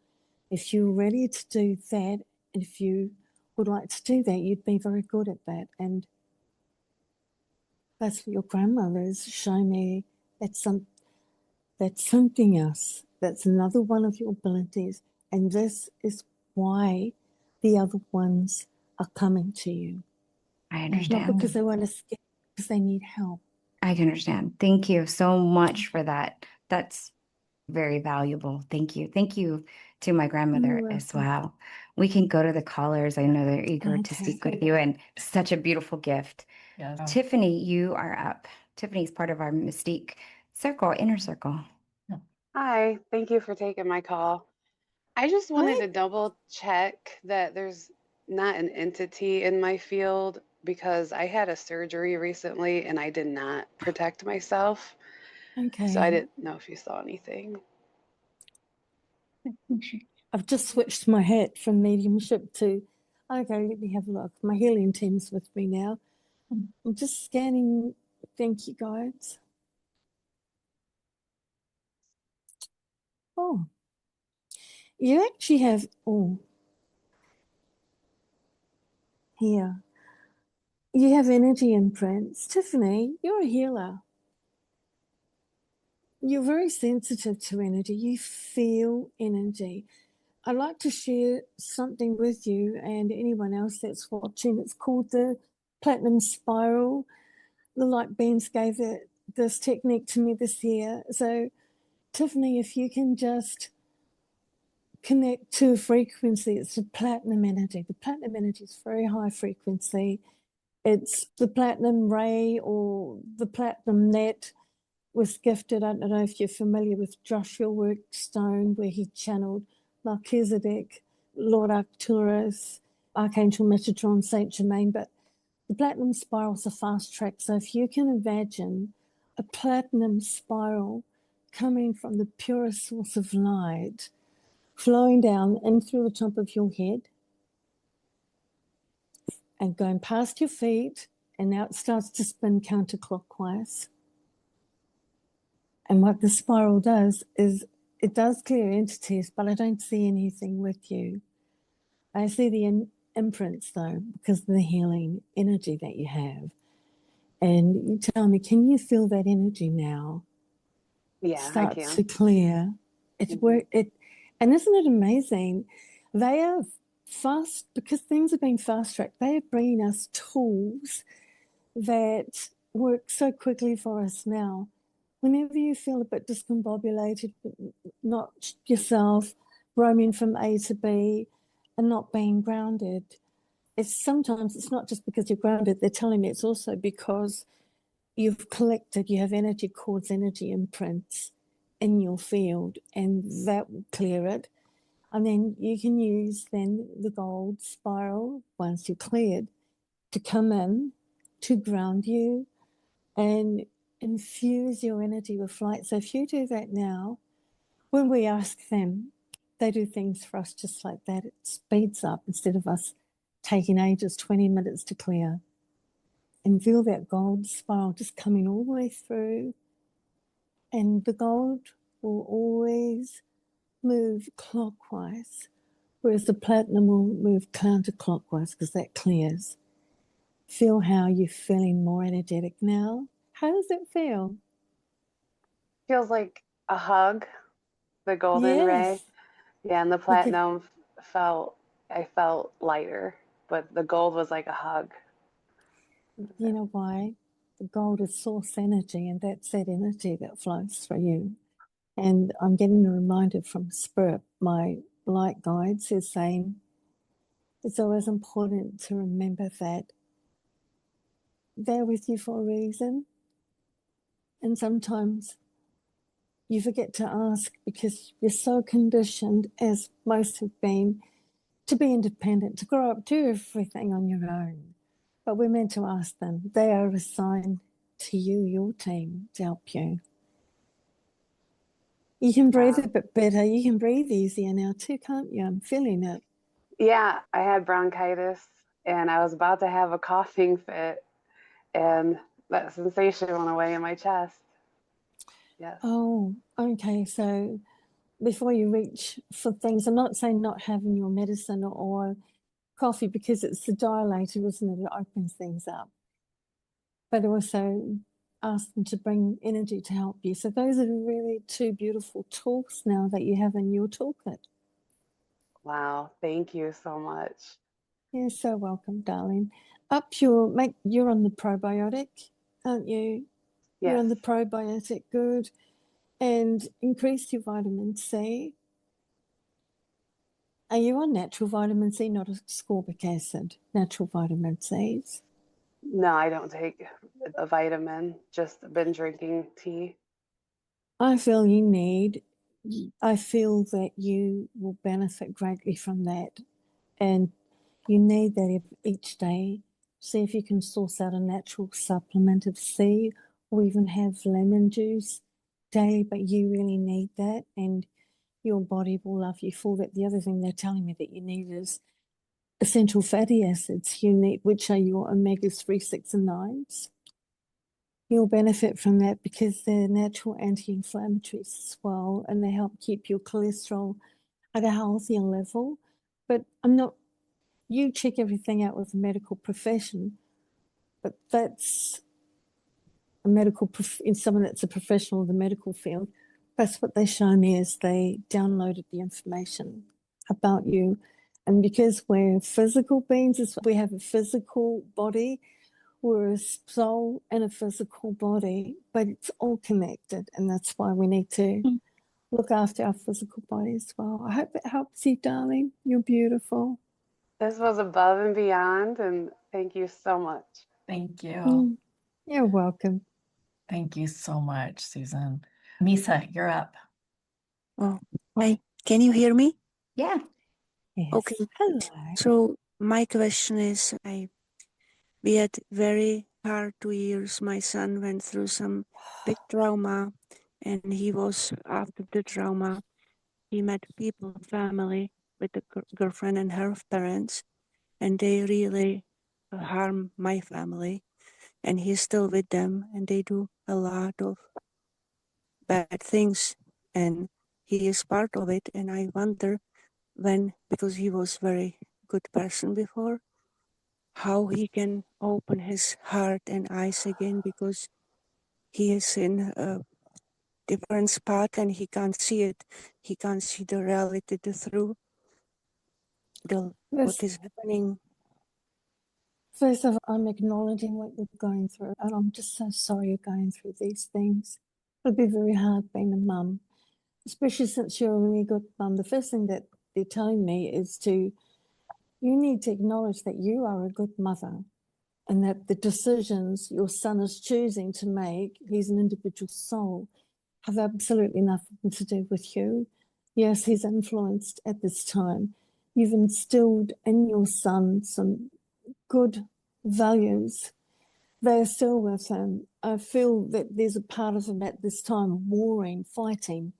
Speaker 1: If you're ready to do that, and if you would like to do that, you'd be very good at that. And that's what your grandmother's showing me. That's something else. That's another one of your abilities. And this is why the other ones are coming to you.
Speaker 2: I understand.
Speaker 1: Not because they want to scare, because they need help.
Speaker 2: I can understand. Thank you so much for that. That's very valuable. Thank you. Thank you to my grandmother as well. We can go to the callers. I know they're eager to speak with you, and such a beautiful gift.
Speaker 3: Yes.
Speaker 2: Tiffany, you are up. Tiffany's part of our Mystique Circle, Inner Circle.
Speaker 4: Hi, thank you for taking my call. I just wanted to double check that there's not an entity in my field, because I had a surgery recently and I did not protect myself.
Speaker 1: Okay.
Speaker 4: So I didn't know if you saw anything.
Speaker 1: I've just switched my hat from mediumship to, okay, let me have a look. My healing team's with me now. I'm just scanning. Thank you, guys. Oh, you actually have, here. You have energy imprints. Tiffany, you're a healer. You're very sensitive to energy. You feel energy. I'd like to share something with you and anyone else that's watching. It's called the platinum spiral. The light beams gave this technique to me this year. So, Tiffany, if you can just connect to a frequency, it's the platinum energy. The platinum energy is very high frequency. It's the platinum ray or the platinum net was gifted. I don't know if you're familiar with Joshua Workstone, where he channeled Melchizedek, Lord Arcturus, Archangel Metatron, Saint Germain, but the platinum spiral is a fast track. So if you can imagine a platinum spiral coming from the purest source of light, flowing down in through the top of your head and going past your feet, and now it starts to spin counterclockwise. And what the spiral does is it does clear entities, but I don't see anything with you. I see the imprints, though, because of the healing energy that you have. And you tell me, can you feel that energy now?
Speaker 4: Yeah,
Speaker 1: Start
Speaker 4: I can.
Speaker 1: to clear. And isn't it amazing? They are fast, because things are being fast-tracked. They are bringing us tools that work so quickly for us now. Whenever you feel a bit discombobulated, not yourself, roaming from A to B and not being grounded, sometimes it's not just because you're grounded. They're telling me it's also because you've collected, you have energy cords, energy imprints in your field, and that will clear it. And then you can use then the gold spiral, once you're cleared, to come in, to ground you and infuse your energy with light. So if you do that now, when we ask them, they do things for us just like that. It speeds up instead of us taking ages, 20 minutes to clear. And feel that gold spiral just coming all the way through. And the gold will always move clockwise, whereas the platinum will move counterclockwise because that clears. Feel how you're feeling more energetic now. How does it feel?
Speaker 4: Feels like a hug, the golden ray.
Speaker 1: Yes.
Speaker 4: Yeah, and the platinum I felt lighter, but the gold was like a hug.
Speaker 1: You know why? The gold is source energy, and that's that energy that flows through you. And I'm getting a reminder from Spirit, my light guides, is saying it's always important to remember that they're with you for a reason. And sometimes you forget to ask because you're so conditioned, as most have been, to be independent, to grow up, do everything on your own. But we're meant to ask them. They are assigned to you, your team, to help you. You can breathe a bit better. You can breathe easier now too, can't you? I'm feeling it.
Speaker 4: Yeah, I had bronchitis and I was about to have a coughing fit, and that sensation went away in my chest. Yes.
Speaker 1: Oh, okay. So before you reach for things, I'm not saying not having your medicine or coffee because it's the dilator, isn't it? It opens things up. But also ask them to bring energy to help you. So those are really two beautiful tools now that you have in your toolkit.
Speaker 4: Wow, thank you so much.
Speaker 1: You're so welcome, darling. You're on the probiotic, aren't you?
Speaker 4: Yes.
Speaker 1: You're on the probiotic, good. And increase your vitamin C. Are you on natural vitamin C, not ascorbic acid? Natural vitamin C's?
Speaker 4: No, I don't take a vitamin, just been drinking tea.
Speaker 1: I feel that you will benefit greatly from that. And you need that each day. See if you can source out a natural supplement of C or even have lemon juice daily, but you really need that and your body will love you for that. The other thing they're telling me that you need is essential fatty acids, which are your omega-3, 6, and 9s. You'll benefit from that because they're natural anti-inflammatories as well, and they help keep your cholesterol at a healthier level. But you check everything out with a medical profession, but that's someone that's a professional of the medical field. That's what they show me as they downloaded the information about you. And because we're physical beings, we have a physical body, we're a soul and a physical body, but it's all connected. And that's why we need to look after our physical body as well. I hope it helps you, darling. You're beautiful.
Speaker 4: This was above and beyond, and thank you so much.
Speaker 3: Thank you.
Speaker 1: You're welcome.
Speaker 3: Thank you so much, Susan. Misa, you're up.
Speaker 5: Oh, hi. Can you hear me?
Speaker 2: Yeah.
Speaker 1: Yes.
Speaker 5: Okay.
Speaker 1: Hello.
Speaker 5: So my question is, we had very hard 2 years. My son went through some big trauma, and he was after the trauma. He met people, family, with the girlfriend and her parents, and they really harm my family. And he's still with them, and they do a lot of bad things, and he is part of it. And I wonder when, because he was very good person before, how he can open his heart and eyes again, because he is in a different spot and he can't see it. He can't see the reality, the truth, what is happening.
Speaker 1: First of all, I'm acknowledging what you're going through, and I'm just so sorry you're going through these things. It'll be very hard being a mum, especially since you're a really good mum. The first thing that they're telling me is you need to acknowledge that you are a good mother and that the decisions your son is choosing to make, he's an individual soul, have absolutely nothing to do with you. Yes, he's influenced at this time. You've instilled in your son some good values. They are still with him. I feel that there's a part of him at this time warring, fighting,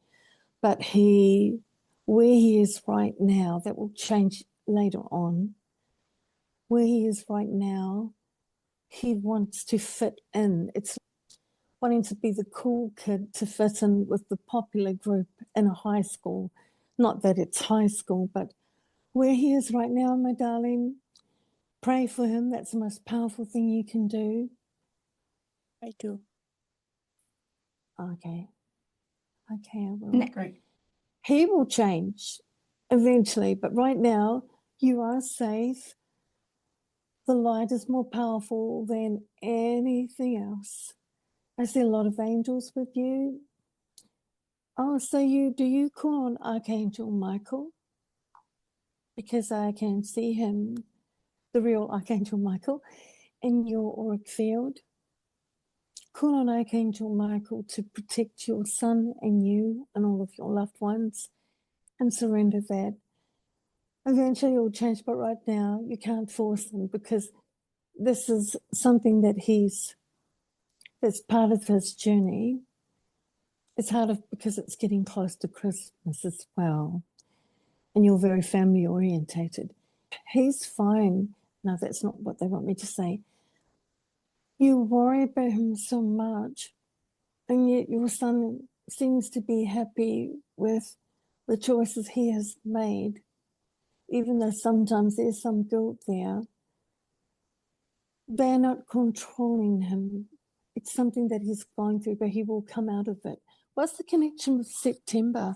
Speaker 1: but where he is right now, that will change later on. Where he is right now, he wants to fit in. It's wanting to be the cool kid to fit in with the popular group in a high school. Not that it's high school, but where he is right now, my darling, pray for him. That's the most powerful thing you can do.
Speaker 5: I do.
Speaker 1: Okay, I will.
Speaker 3: Great.
Speaker 1: He will change eventually, but right now you are safe. The light is more powerful than anything else. I see a lot of angels with you. Oh, so do you call on Archangel Michael? Because I can see him, the real Archangel Michael, in your auric field. Call on Archangel Michael to protect your son and you and all of your loved ones, and surrender that. Eventually it'll change, but right now you can't force them, because this is something that's part of his journey. It's harder because it's getting close to Christmas as well, and you're very family orientated. He's fine. No, that's not what they want me to say. You worry about him so much, and yet your son seems to be happy with the choices he has made, even though sometimes there's some guilt there. They're not controlling him. It's something that he's going through, but he will come out of it. What's the connection with September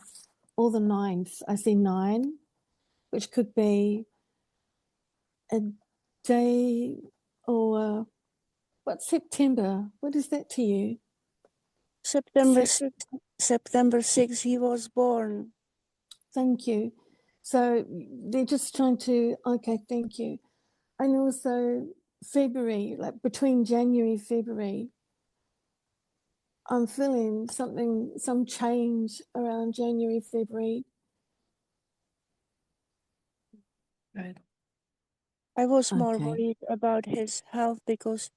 Speaker 1: or the 9th? I see 9, which could be a day, or what's September? What is that to you?
Speaker 5: September 6th, he was born.
Speaker 1: Thank you. So they're just trying to, okay, thank you. And also February, like between January, February, I'm feeling some change around January, February.
Speaker 3: Good.
Speaker 5: I was more
Speaker 1: Okay.
Speaker 5: worried about his health because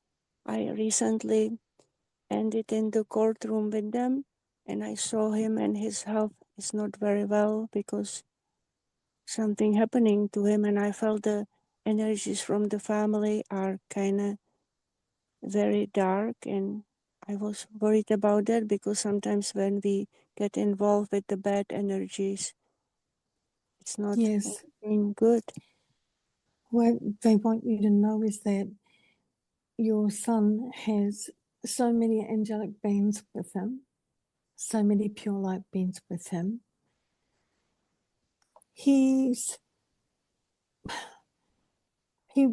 Speaker 5: I recently ended in the courtroom with them, and I saw him and his health is not very well because something happening to him, and I felt the energies from the family are kind of very dark, and I was worried about that because sometimes when we get involved with the bad energies, it's not
Speaker 1: Yes.
Speaker 5: anything good.
Speaker 1: What they want you to know is that your son has so many angelic beings with him, so many pure light beings with him. he's he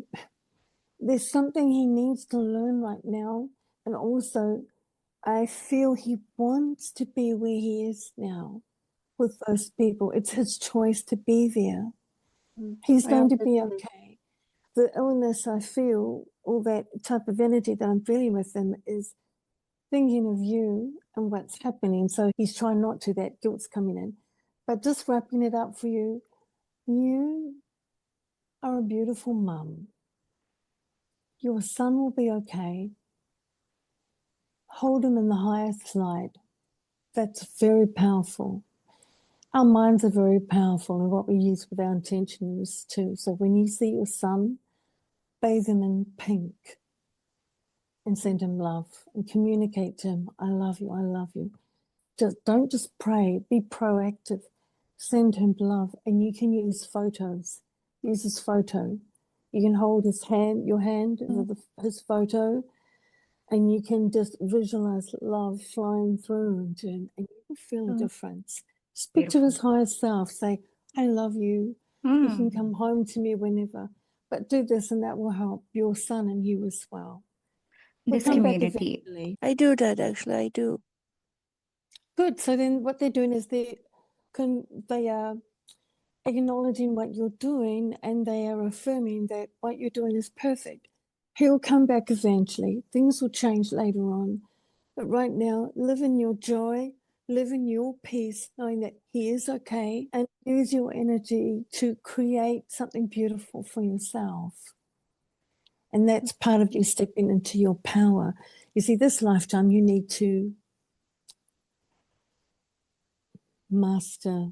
Speaker 1: there's something he needs to learn right now, and also I feel he wants to be where he is now with those people. It's his choice to be there. He's going to be okay. The illness I feel, all that type of energy that I'm feeling with him is thinking of you and what's happening. So he's trying not to, that guilt's coming in. But just wrapping it up for you, you are a beautiful mum. Your son will be okay. Hold him in the highest light. That's very powerful. Our minds are very powerful, and what we use with our intentions too. So when you see your son, bathe him in pink and send him love and communicate to him, I love you, I love you. Don't just pray, be proactive. Send him love, and you can use photos. Use his photo. You can hold his hand, your hand with his photo, and you can just visualize love flowing through into him, and you will feel a difference. Speak to his higher self. Say, I love you. You can come home to me whenever. But do this, and that will help your son and you as well.
Speaker 2: This
Speaker 1: Come back
Speaker 2: community.
Speaker 1: eventually.
Speaker 5: I do that, actually. I do.
Speaker 1: Good. So then what they're doing is they are acknowledging what you're doing, and they are affirming that what you're doing is perfect. He'll come back eventually. Things will change later on. But right now, live in your joy, live in your peace, knowing that he is okay, and use your energy to create something beautiful for yourself. And that's part of you stepping into your power. You see, this lifetime, you need to master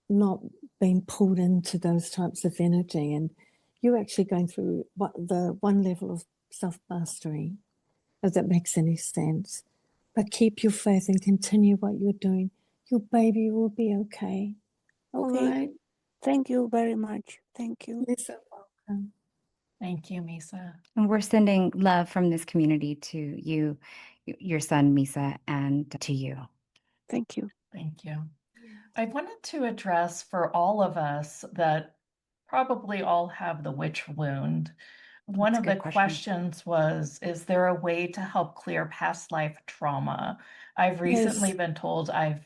Speaker 1: not being pulled into those types of energy. And you're actually going through the one level of self-mastery, if that makes any sense. But keep your faith and continue what you're doing. Your baby will be okay. All right?
Speaker 5: Thank you very much. Thank you.
Speaker 1: You're so welcome.
Speaker 3: Thank you, Misa.
Speaker 2: And we're sending love from this community to you, your son, Misa, and to you.
Speaker 5: Thank you.
Speaker 3: Thank you. I wanted to address for all of us that probably all have the witch wound. One
Speaker 2: That's
Speaker 3: of
Speaker 2: a
Speaker 3: the
Speaker 2: good question.
Speaker 3: questions was, is there a way to help clear past life trauma? I've recently been told I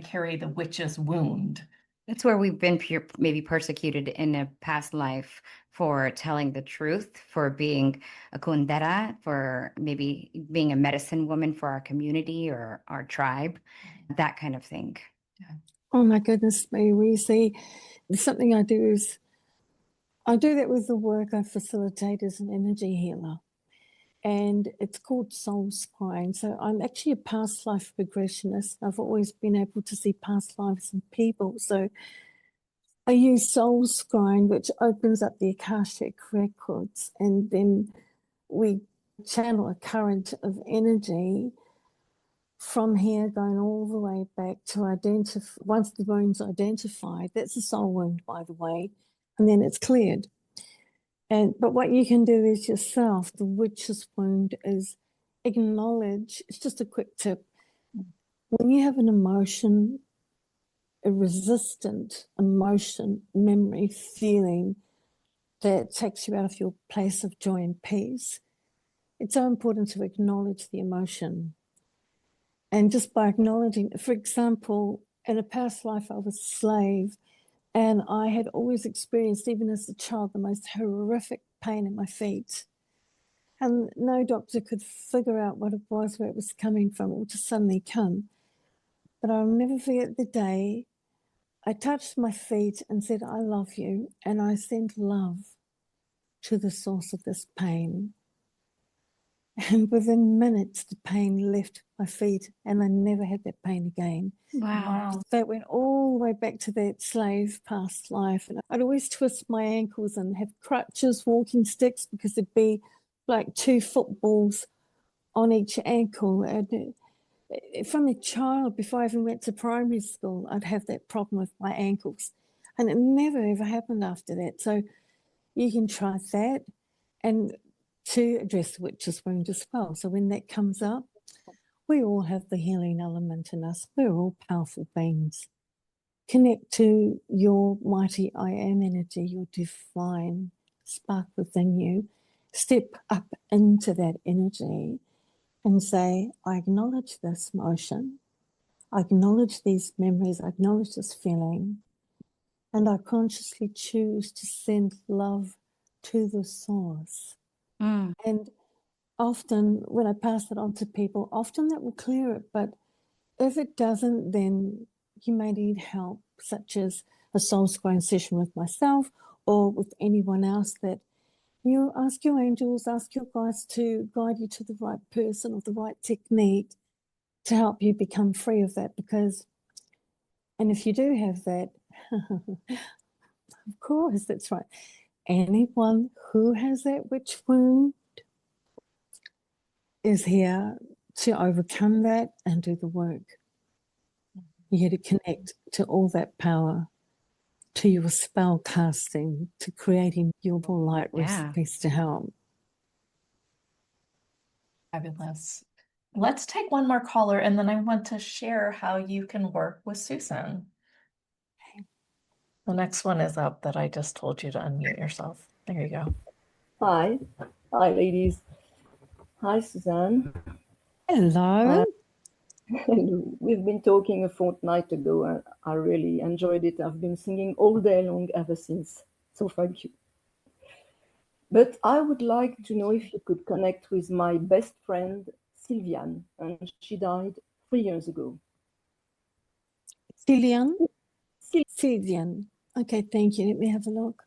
Speaker 3: carry the witch's wound.
Speaker 2: That's where we've been maybe persecuted in a past life for telling the truth, for being a kundera, for maybe being a medicine woman for our community or our tribe, that kind of thing.
Speaker 1: Oh my goodness me, we see something I do is I do that with the work I facilitate as an energy healer. And it's called soul scrying. So I'm actually a past life regressionist. I've always been able to see past lives in people. So I use soul scrying, which opens up the Akashic records, and then we channel a current of energy from here going all the way back to identify. Once the wound's identified, that's a soul wound, by the way, and then it's cleared. But what you can do is yourself, the witch's wound is acknowledge. It's just a quick tip. When you have an emotion, a resistant emotion, memory, feeling that takes you out of your place of joy and peace, it's so important to acknowledge the emotion. And just by acknowledging, for example, in a past life, I was a slave, and I had always experienced, even as a child, the most horrific pain in my feet. And no doctor could figure out what it was, where it was coming from. It would just suddenly come. But I'll never forget the day I touched my feet and said, I love you. And I sent love to the source of this pain. And within minutes, the pain left my feet, and I never had that pain again.
Speaker 2: Wow.
Speaker 1: That went all the way back to that slave past life. And I'd always twist my ankles and have crutches, walking sticks, because there'd be like 2 footballs on each ankle. And from a child, before I even went to primary school, I'd have that problem with my ankles. And it never, ever happened after that. So you can try that, and to address the witch's wound as well. So when that comes up, we all have the healing element in us. We're all powerful beings. connect to your mighty I am energy, your divine spark within you. Step up into that energy and say, I acknowledge this motion. I acknowledge these memories. I acknowledge this feeling. And I consciously choose to send love to the source.
Speaker 2: Mm.
Speaker 1: And often when I pass it on to people, often that will clear it. But if it doesn't, then you may need help, such as a soul scrying session with myself or with anyone else, that you ask your angels, ask your guides to guide you to the right person or the right technique to help you become free of that. Because, and if you do have that, of course, that's right. Anyone who has that witch wound is here to overcome that and do the work. You're here to connect to all that power, to your spell casting, to creating your light recipes to help.
Speaker 3: Fabulous. Let's take one more caller, and then I want to share how you can work with Susan. The next one is up that I just told you to unmute yourself. There you go.
Speaker 6: Hi. Hi, ladies. Hi, Suzanne.
Speaker 1: Hello.
Speaker 6: We've been talking a fortnight ago, and I really enjoyed it. I've been singing all day long ever since, so thank you. But I would like to know if you could connect with my best friend, Sylviane, and she died 3 years ago.
Speaker 1: Cillian? Cillian. Okay, thank you. Let me have a look.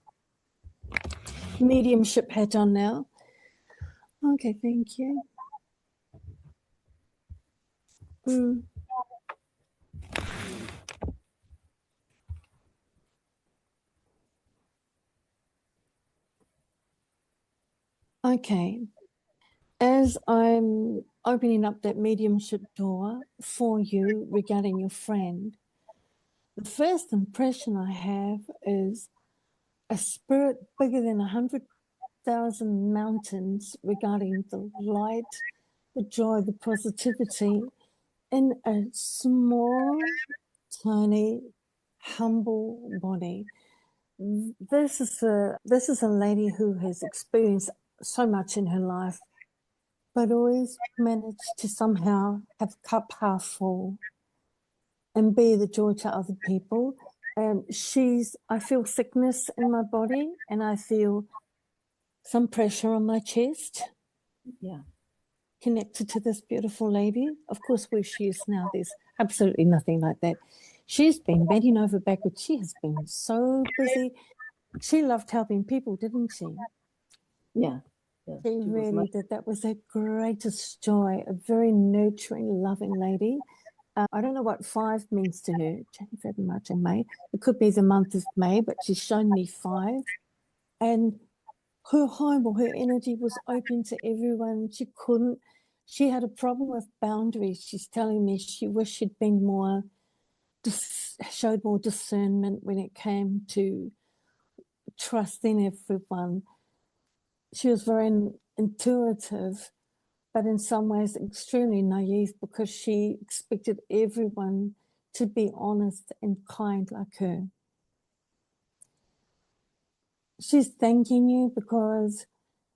Speaker 1: Mediumship hat on now. Okay, thank you. Okay. As I'm opening up that mediumship door for you regarding your friend, the first impression I have is a spirit bigger than 100,000 mountains regarding the light, the joy, the positivity in a small, tiny, humble body. This is a lady who has experienced so much in her life, but always managed to somehow have cup half full and be the joy to other people. I feel sickness in my body, and I feel some pressure on my chest.
Speaker 6: Yeah.
Speaker 1: Connected to this beautiful lady. Of course, where she is now, there's absolutely nothing like that. She's been bending over backwards. She has been so busy. She loved helping people, didn't she?
Speaker 6: Yeah.
Speaker 1: She really did. That was her greatest joy, a very nurturing, loving lady. I don't know what 5 means to her, January, February, March, and May. It could be the month of May, but she's shown me 5. And her home or her energy was open to everyone. She had a problem with boundaries. She's telling me she wished she'd been showed more discernment when it came to trusting everyone. She was very intuitive, but in some ways extremely naive, because she expected everyone to be honest and kind like her. She's thanking you because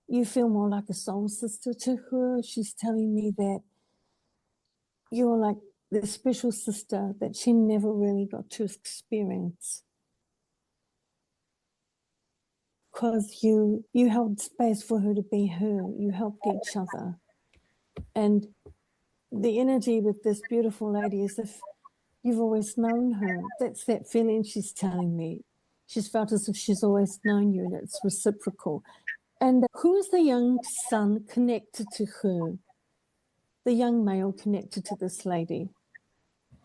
Speaker 1: you feel more like a soul sister to her. She's telling me that you're like the special sister that she never really got to experience, because you held space for her to be her. You helped each other. And the energy with this beautiful lady is if you've always known her. That's that feeling she's telling me. She's felt as if she's always known you, and it's reciprocal. And who is the young son connected to her? The young male connected to this lady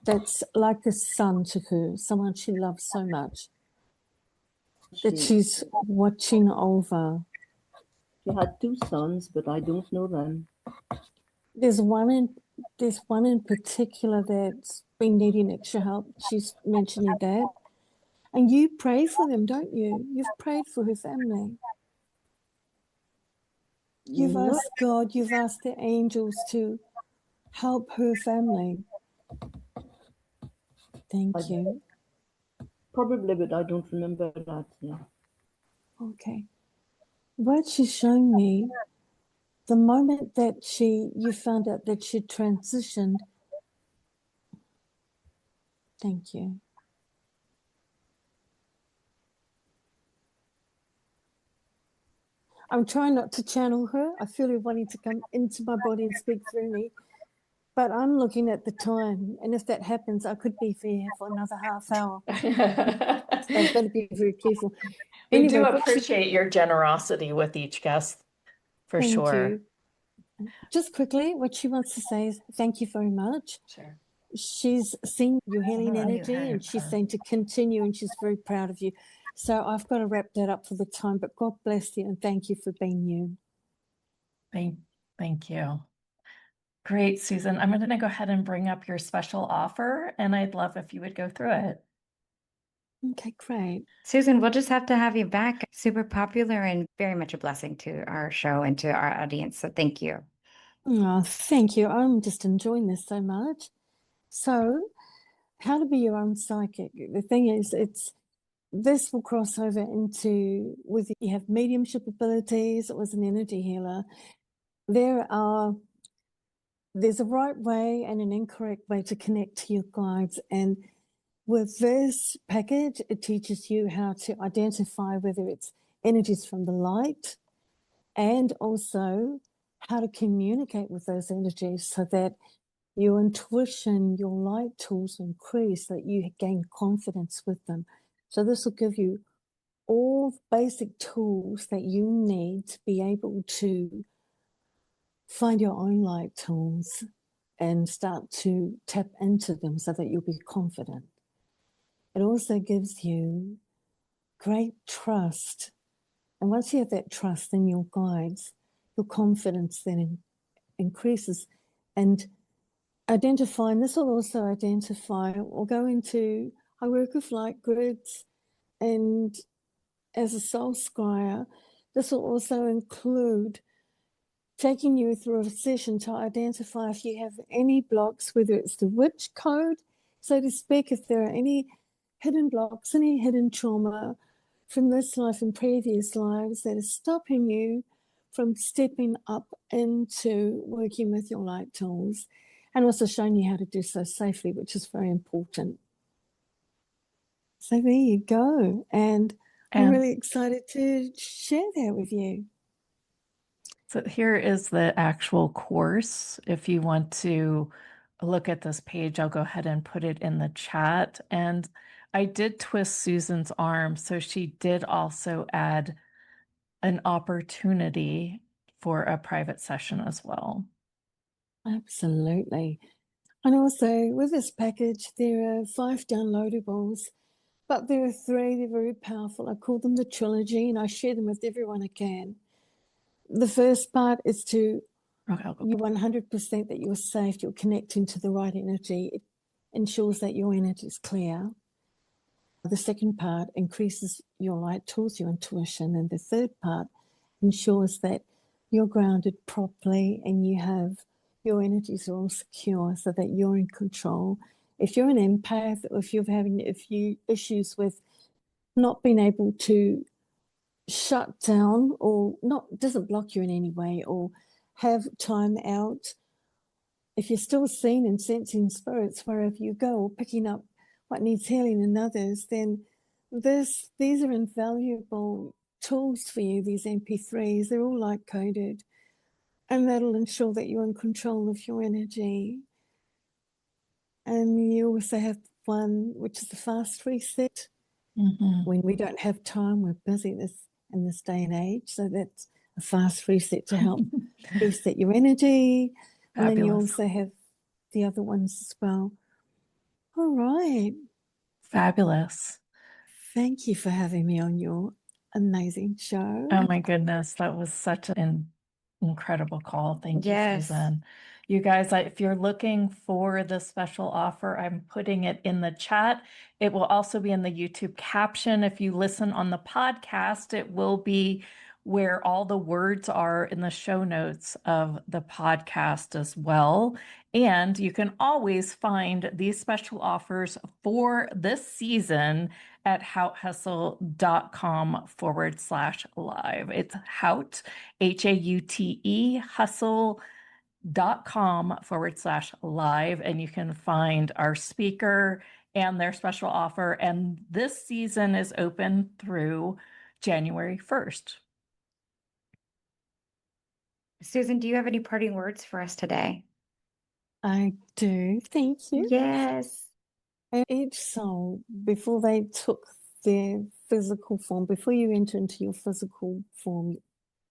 Speaker 1: that's like a son to her, someone she loves so much, that she's watching over.
Speaker 6: She had 2 sons, but I don't know them.
Speaker 1: There's one in particular that's been needing extra help. She's mentioning that. And you pray for them, don't you? You've prayed for her family. You've asked God, you've asked the angels to help her family. Thank you.
Speaker 6: Probably, but I don't remember that. Yeah.
Speaker 1: Okay. What she's shown me, the moment that you found out that she transitioned. Thank you. I'm trying not to channel her. I feel her wanting to come into my body and speak through me. But I'm looking at the time, and if that happens, I could be here for another half hour. So I've got to be very careful.
Speaker 3: We do
Speaker 1: Anyway,
Speaker 3: appreciate your generosity with each guest, for
Speaker 1: thank
Speaker 3: sure.
Speaker 1: you. Just quickly, what she wants to say is thank you very much.
Speaker 3: Sure.
Speaker 1: She's seen your healing
Speaker 3: Oh, you
Speaker 1: energy,
Speaker 3: had
Speaker 1: and
Speaker 3: it,
Speaker 1: she's
Speaker 3: huh?
Speaker 1: saying to continue, and she's very proud of you. So I've got to wrap that up for the time, but God bless you, and thank you for being you.
Speaker 3: Thank you. Great, Susan. I'm going to go ahead and bring up your special offer, and I'd love if you would go through it.
Speaker 1: Okay, great.
Speaker 2: Susan, we'll just have to have you back. Super popular and very much a blessing to our show and to our audience. So thank you.
Speaker 1: Oh, thank you. I'm just enjoying this so much. So, how to be your own psychic. The thing is, this will cross over into whether you have mediumship abilities or as an energy healer. There's a right way and an incorrect way to connect to your guides. And with this package, it teaches you how to identify whether it's energies from the light and also how to communicate with those energies so that your intuition, your light tools increase, so that you gain confidence with them. So this will give you all basic tools that you need to be able to find your own light tools and start to tap into them so that you'll be confident. It also gives you great trust. And once you have that trust in your guides, your confidence then increases. And identifying, this will also identify or go into, I work with light grids, and as a soul scryer, this will also include taking you through a session to identify if you have any blocks, whether it's the witch code, so to speak, if there are any hidden blocks, any hidden trauma from this life and previous lives that is stopping you from stepping up into working with your light tools, and also showing you how to do so safely, which is very important. So there you go. And I'm really excited to share that with you.
Speaker 3: So here is the actual course. If you want to look at this page, I'll go ahead and put it in the chat. And I did twist Susan's arm, so she did also add an opportunity for a private session as well.
Speaker 1: Absolutely. And also with this package, there are 5 downloadables, but there are 3, they're very powerful. I call them the trilogy, and I share them with everyone I can. The first part is to you 100% that you're safe, you're connecting to the right energy. It ensures that your energy is clear. The second part increases your light tools, your intuition. And the third part ensures that you're grounded properly and you have your energies are all secure so that you're in control. If you're an empath, or if you're having a few issues with not being able to shut down or not, doesn't block you in any way, or have time out, if you're still seeing and sensing spirits wherever you go, or picking up what needs healing in others, then these are invaluable tools for you, these MP3s. They're all light coded, and that'll ensure that you're in control of your energy. And you also have one which is the fast reset. When we don't have time, we're busy in this day and age, so that's a fast reset to help reset your energy. And then you also have the other ones as well. All right.
Speaker 3: Fabulous.
Speaker 1: Thank you for having me on your amazing show.
Speaker 3: Oh my goodness, that was such an incredible call. Thank you, Susan. You guys, if you're looking for the special offer, I'm putting it in the chat. It will also be in the YouTube caption. If you listen on the podcast, it will be where all the words are in the show notes of the podcast as well. And you can always find these special offers for this season at houthustle.com/live. It's Hout, HAUTE, hustle.com/live. And you can find our speaker and their special offer. And this season is open through January 1st.
Speaker 2: Susan, do you have any parting words for us today?
Speaker 1: I do. Thank you.
Speaker 2: Yes.
Speaker 1: And each soul, before they took their physical form, before you enter into your physical form,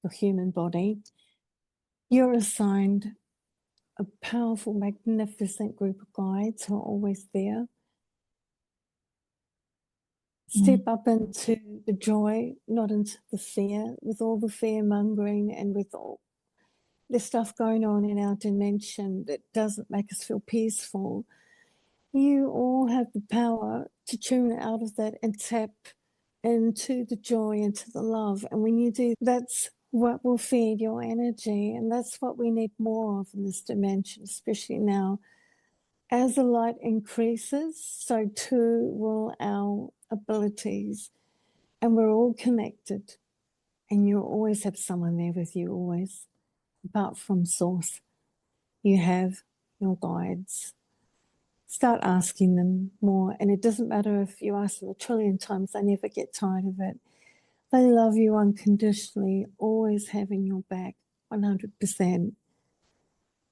Speaker 1: the human body, you're assigned a powerful, magnificent group of guides who are always there. Step up into the joy, not into the fear, with all the fear mongering and with all the stuff going on in our dimension that doesn't make us feel peaceful. You all have the power to tune out of that and tap into the joy, into the love. And when you do, that's what will feed your energy. And that's what we need more of in this dimension, especially now. As the light increases, so too will our abilities. And we're all connected. And you always have someone there with you, always. Apart from Source, you have your guides. Start asking them more. And it doesn't matter if you ask them 1,000,000,000 times, they never get tired of it. They love you unconditionally, always having your back 100%.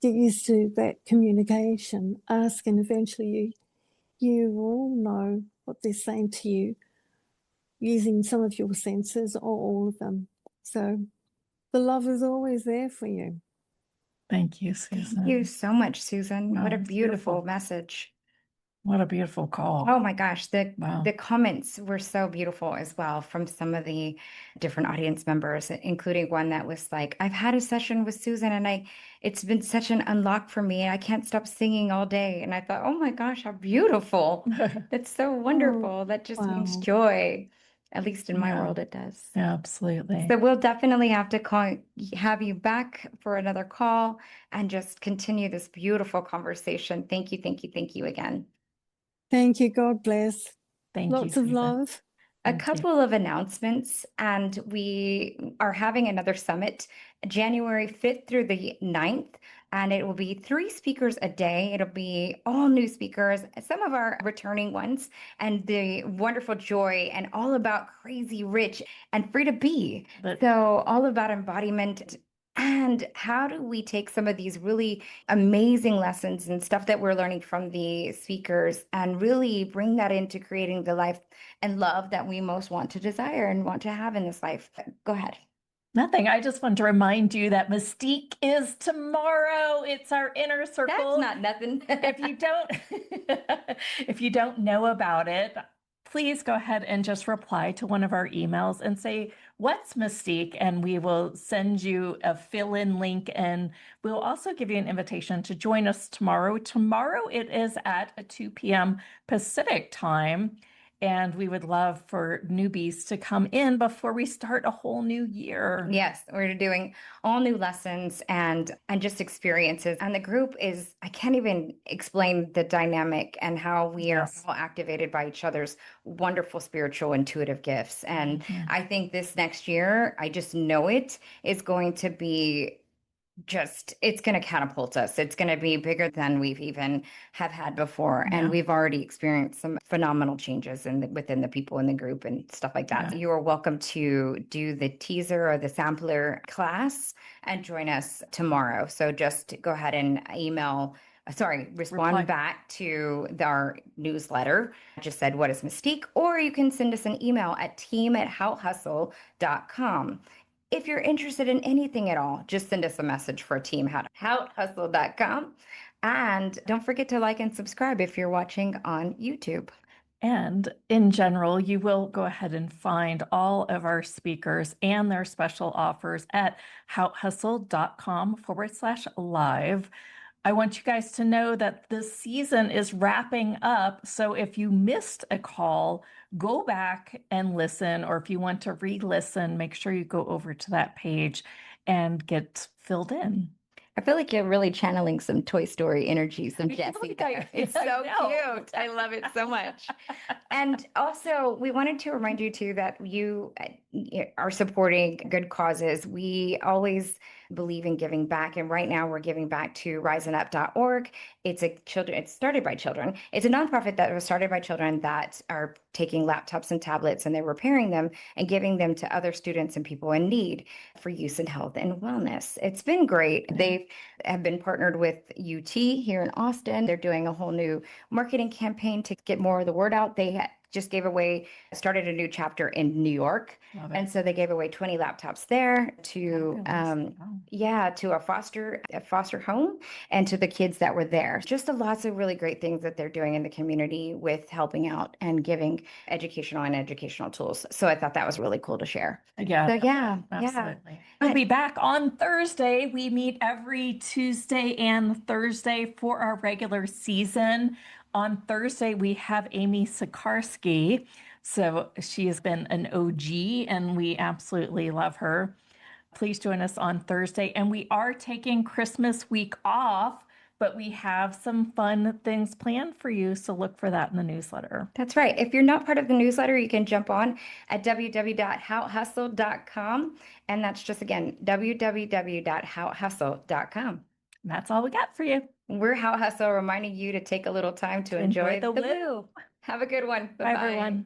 Speaker 1: Get used to that communication. Ask, and eventually you will know what they're saying to you using some of your senses or all of them. So the love is always there for you.
Speaker 3: Thank you, Susan.
Speaker 2: Thank you so much, Susan.
Speaker 3: Wow,
Speaker 2: what a
Speaker 3: it's
Speaker 2: beautiful
Speaker 3: beautiful.
Speaker 2: message.
Speaker 3: What a beautiful call.
Speaker 2: Oh my gosh,
Speaker 3: Wow.
Speaker 2: the comments were so beautiful as well from some of the different audience members, including one that was like, I've had a session with Susan and it's been such an unlock for me. I can't stop singing all day. And I thought, oh my gosh, how beautiful. That's so wonderful. That just means
Speaker 1: wow.
Speaker 2: joy. At least in my
Speaker 3: Yeah.
Speaker 2: world, it does.
Speaker 3: Yeah, absolutely.
Speaker 2: So we'll definitely have to have you back for another call and just continue this beautiful conversation. Thank you, thank you, thank you again.
Speaker 1: Thank you. God bless.
Speaker 3: Thank you,
Speaker 1: Lots of
Speaker 3: Susan.
Speaker 1: love.
Speaker 2: A
Speaker 3: Thank you.
Speaker 2: couple of announcements, and we are having another summit January 5th through the 9th, and it will be 3 speakers a day. It'll be all new speakers, some of our returning ones, and the wonderful joy and all about crazy rich and free to be. So all about embodiment. And how do we take some of these really amazing lessons and stuff that we're learning from the speakers and really bring that into creating the life and love that we most want to desire and want to have in this life? Go ahead.
Speaker 3: Nothing. I just want to remind you that Mystique is tomorrow. It's our inner circle.
Speaker 2: That's not nothing.
Speaker 3: If you don't know about it, please go ahead and just reply to one of our emails and say, what's Mystique? And we will send you a fill-in link, and we'll also give you an invitation to join us tomorrow. Tomorrow it is at 2 p.m. Pacific time. And we would love for newbies to come in before we start a whole new year.
Speaker 2: Yes, we're doing all new lessons and just experiences. And the group is, I can't even explain the dynamic and how we are all activated by each other's wonderful spiritual intuitive gifts. And I think this next year, I just know it is going to be it's going to catapult us. It's going to be bigger than we've even have had before.
Speaker 3: Yeah.
Speaker 2: And we've already experienced some phenomenal changes within the people in the group and stuff like that.
Speaker 3: Yeah.
Speaker 2: You are welcome to do the teaser or the sampler class and join us tomorrow. So just go ahead and respond back to our newsletter. I just said, what is Mystique? Or you can send us an email at team@houthustle.com. If you're interested in anything at all, just send us a message for team@houthustle.com. And don't forget to like and subscribe if you're watching on YouTube.
Speaker 3: And in general, you will go ahead and find all of our speakers and their special offers at houthustle.com/live. I want you guys to know that this season is wrapping up. So if you missed a call, go back and listen, or if you want to re-listen, make sure you go over to that page and get filled in.
Speaker 2: I feel like you're really channeling some Toy Story energy, some
Speaker 3: I feel
Speaker 2: Jessie
Speaker 3: like
Speaker 2: there. It's
Speaker 3: I
Speaker 2: so
Speaker 3: know.
Speaker 2: cute. I love it so much. And also, we wanted to remind you too that you are supporting good causes. We always believe in giving back, and right now we're giving back to rising up.org. It's started by children. It's a nonprofit that was started by children that are taking laptops and tablets and they're repairing them and giving them to other students and people in need for use in health and wellness. It's been great. They have been partnered with UT here in Austin. They're doing a whole new marketing campaign to get more of the word out. They just started a new chapter in New York.
Speaker 3: Love it.
Speaker 2: And so they gave away 20 laptops there to,
Speaker 3: Fabulous. Wow.
Speaker 2: to a foster home and to the kids that were there. Just lots of really great things that they're doing in the community with helping out and giving educational tools. So I thought that was really cool to share.
Speaker 3: Yeah.
Speaker 2: So yeah.
Speaker 3: Absolutely. We'll be back on Thursday. We meet every Tuesday and Thursday for our regular season. On Thursday, we have Amy Sikarsky. So she has been an OG and we absolutely love her. Please join us on Thursday. And we are taking Christmas week off, but we have some fun things planned for you. So look for that in the newsletter.
Speaker 2: That's right. If you're not part of the newsletter, you can jump on at www.howhustle.com. And that's just, again, www.howhustle.com.
Speaker 3: And that's all we got for you.
Speaker 2: We're How Hustle, reminding you to take a little time to enjoy
Speaker 3: the
Speaker 2: the woo. Have a good one.
Speaker 3: Bye,
Speaker 2: Bye-bye.
Speaker 3: everyone.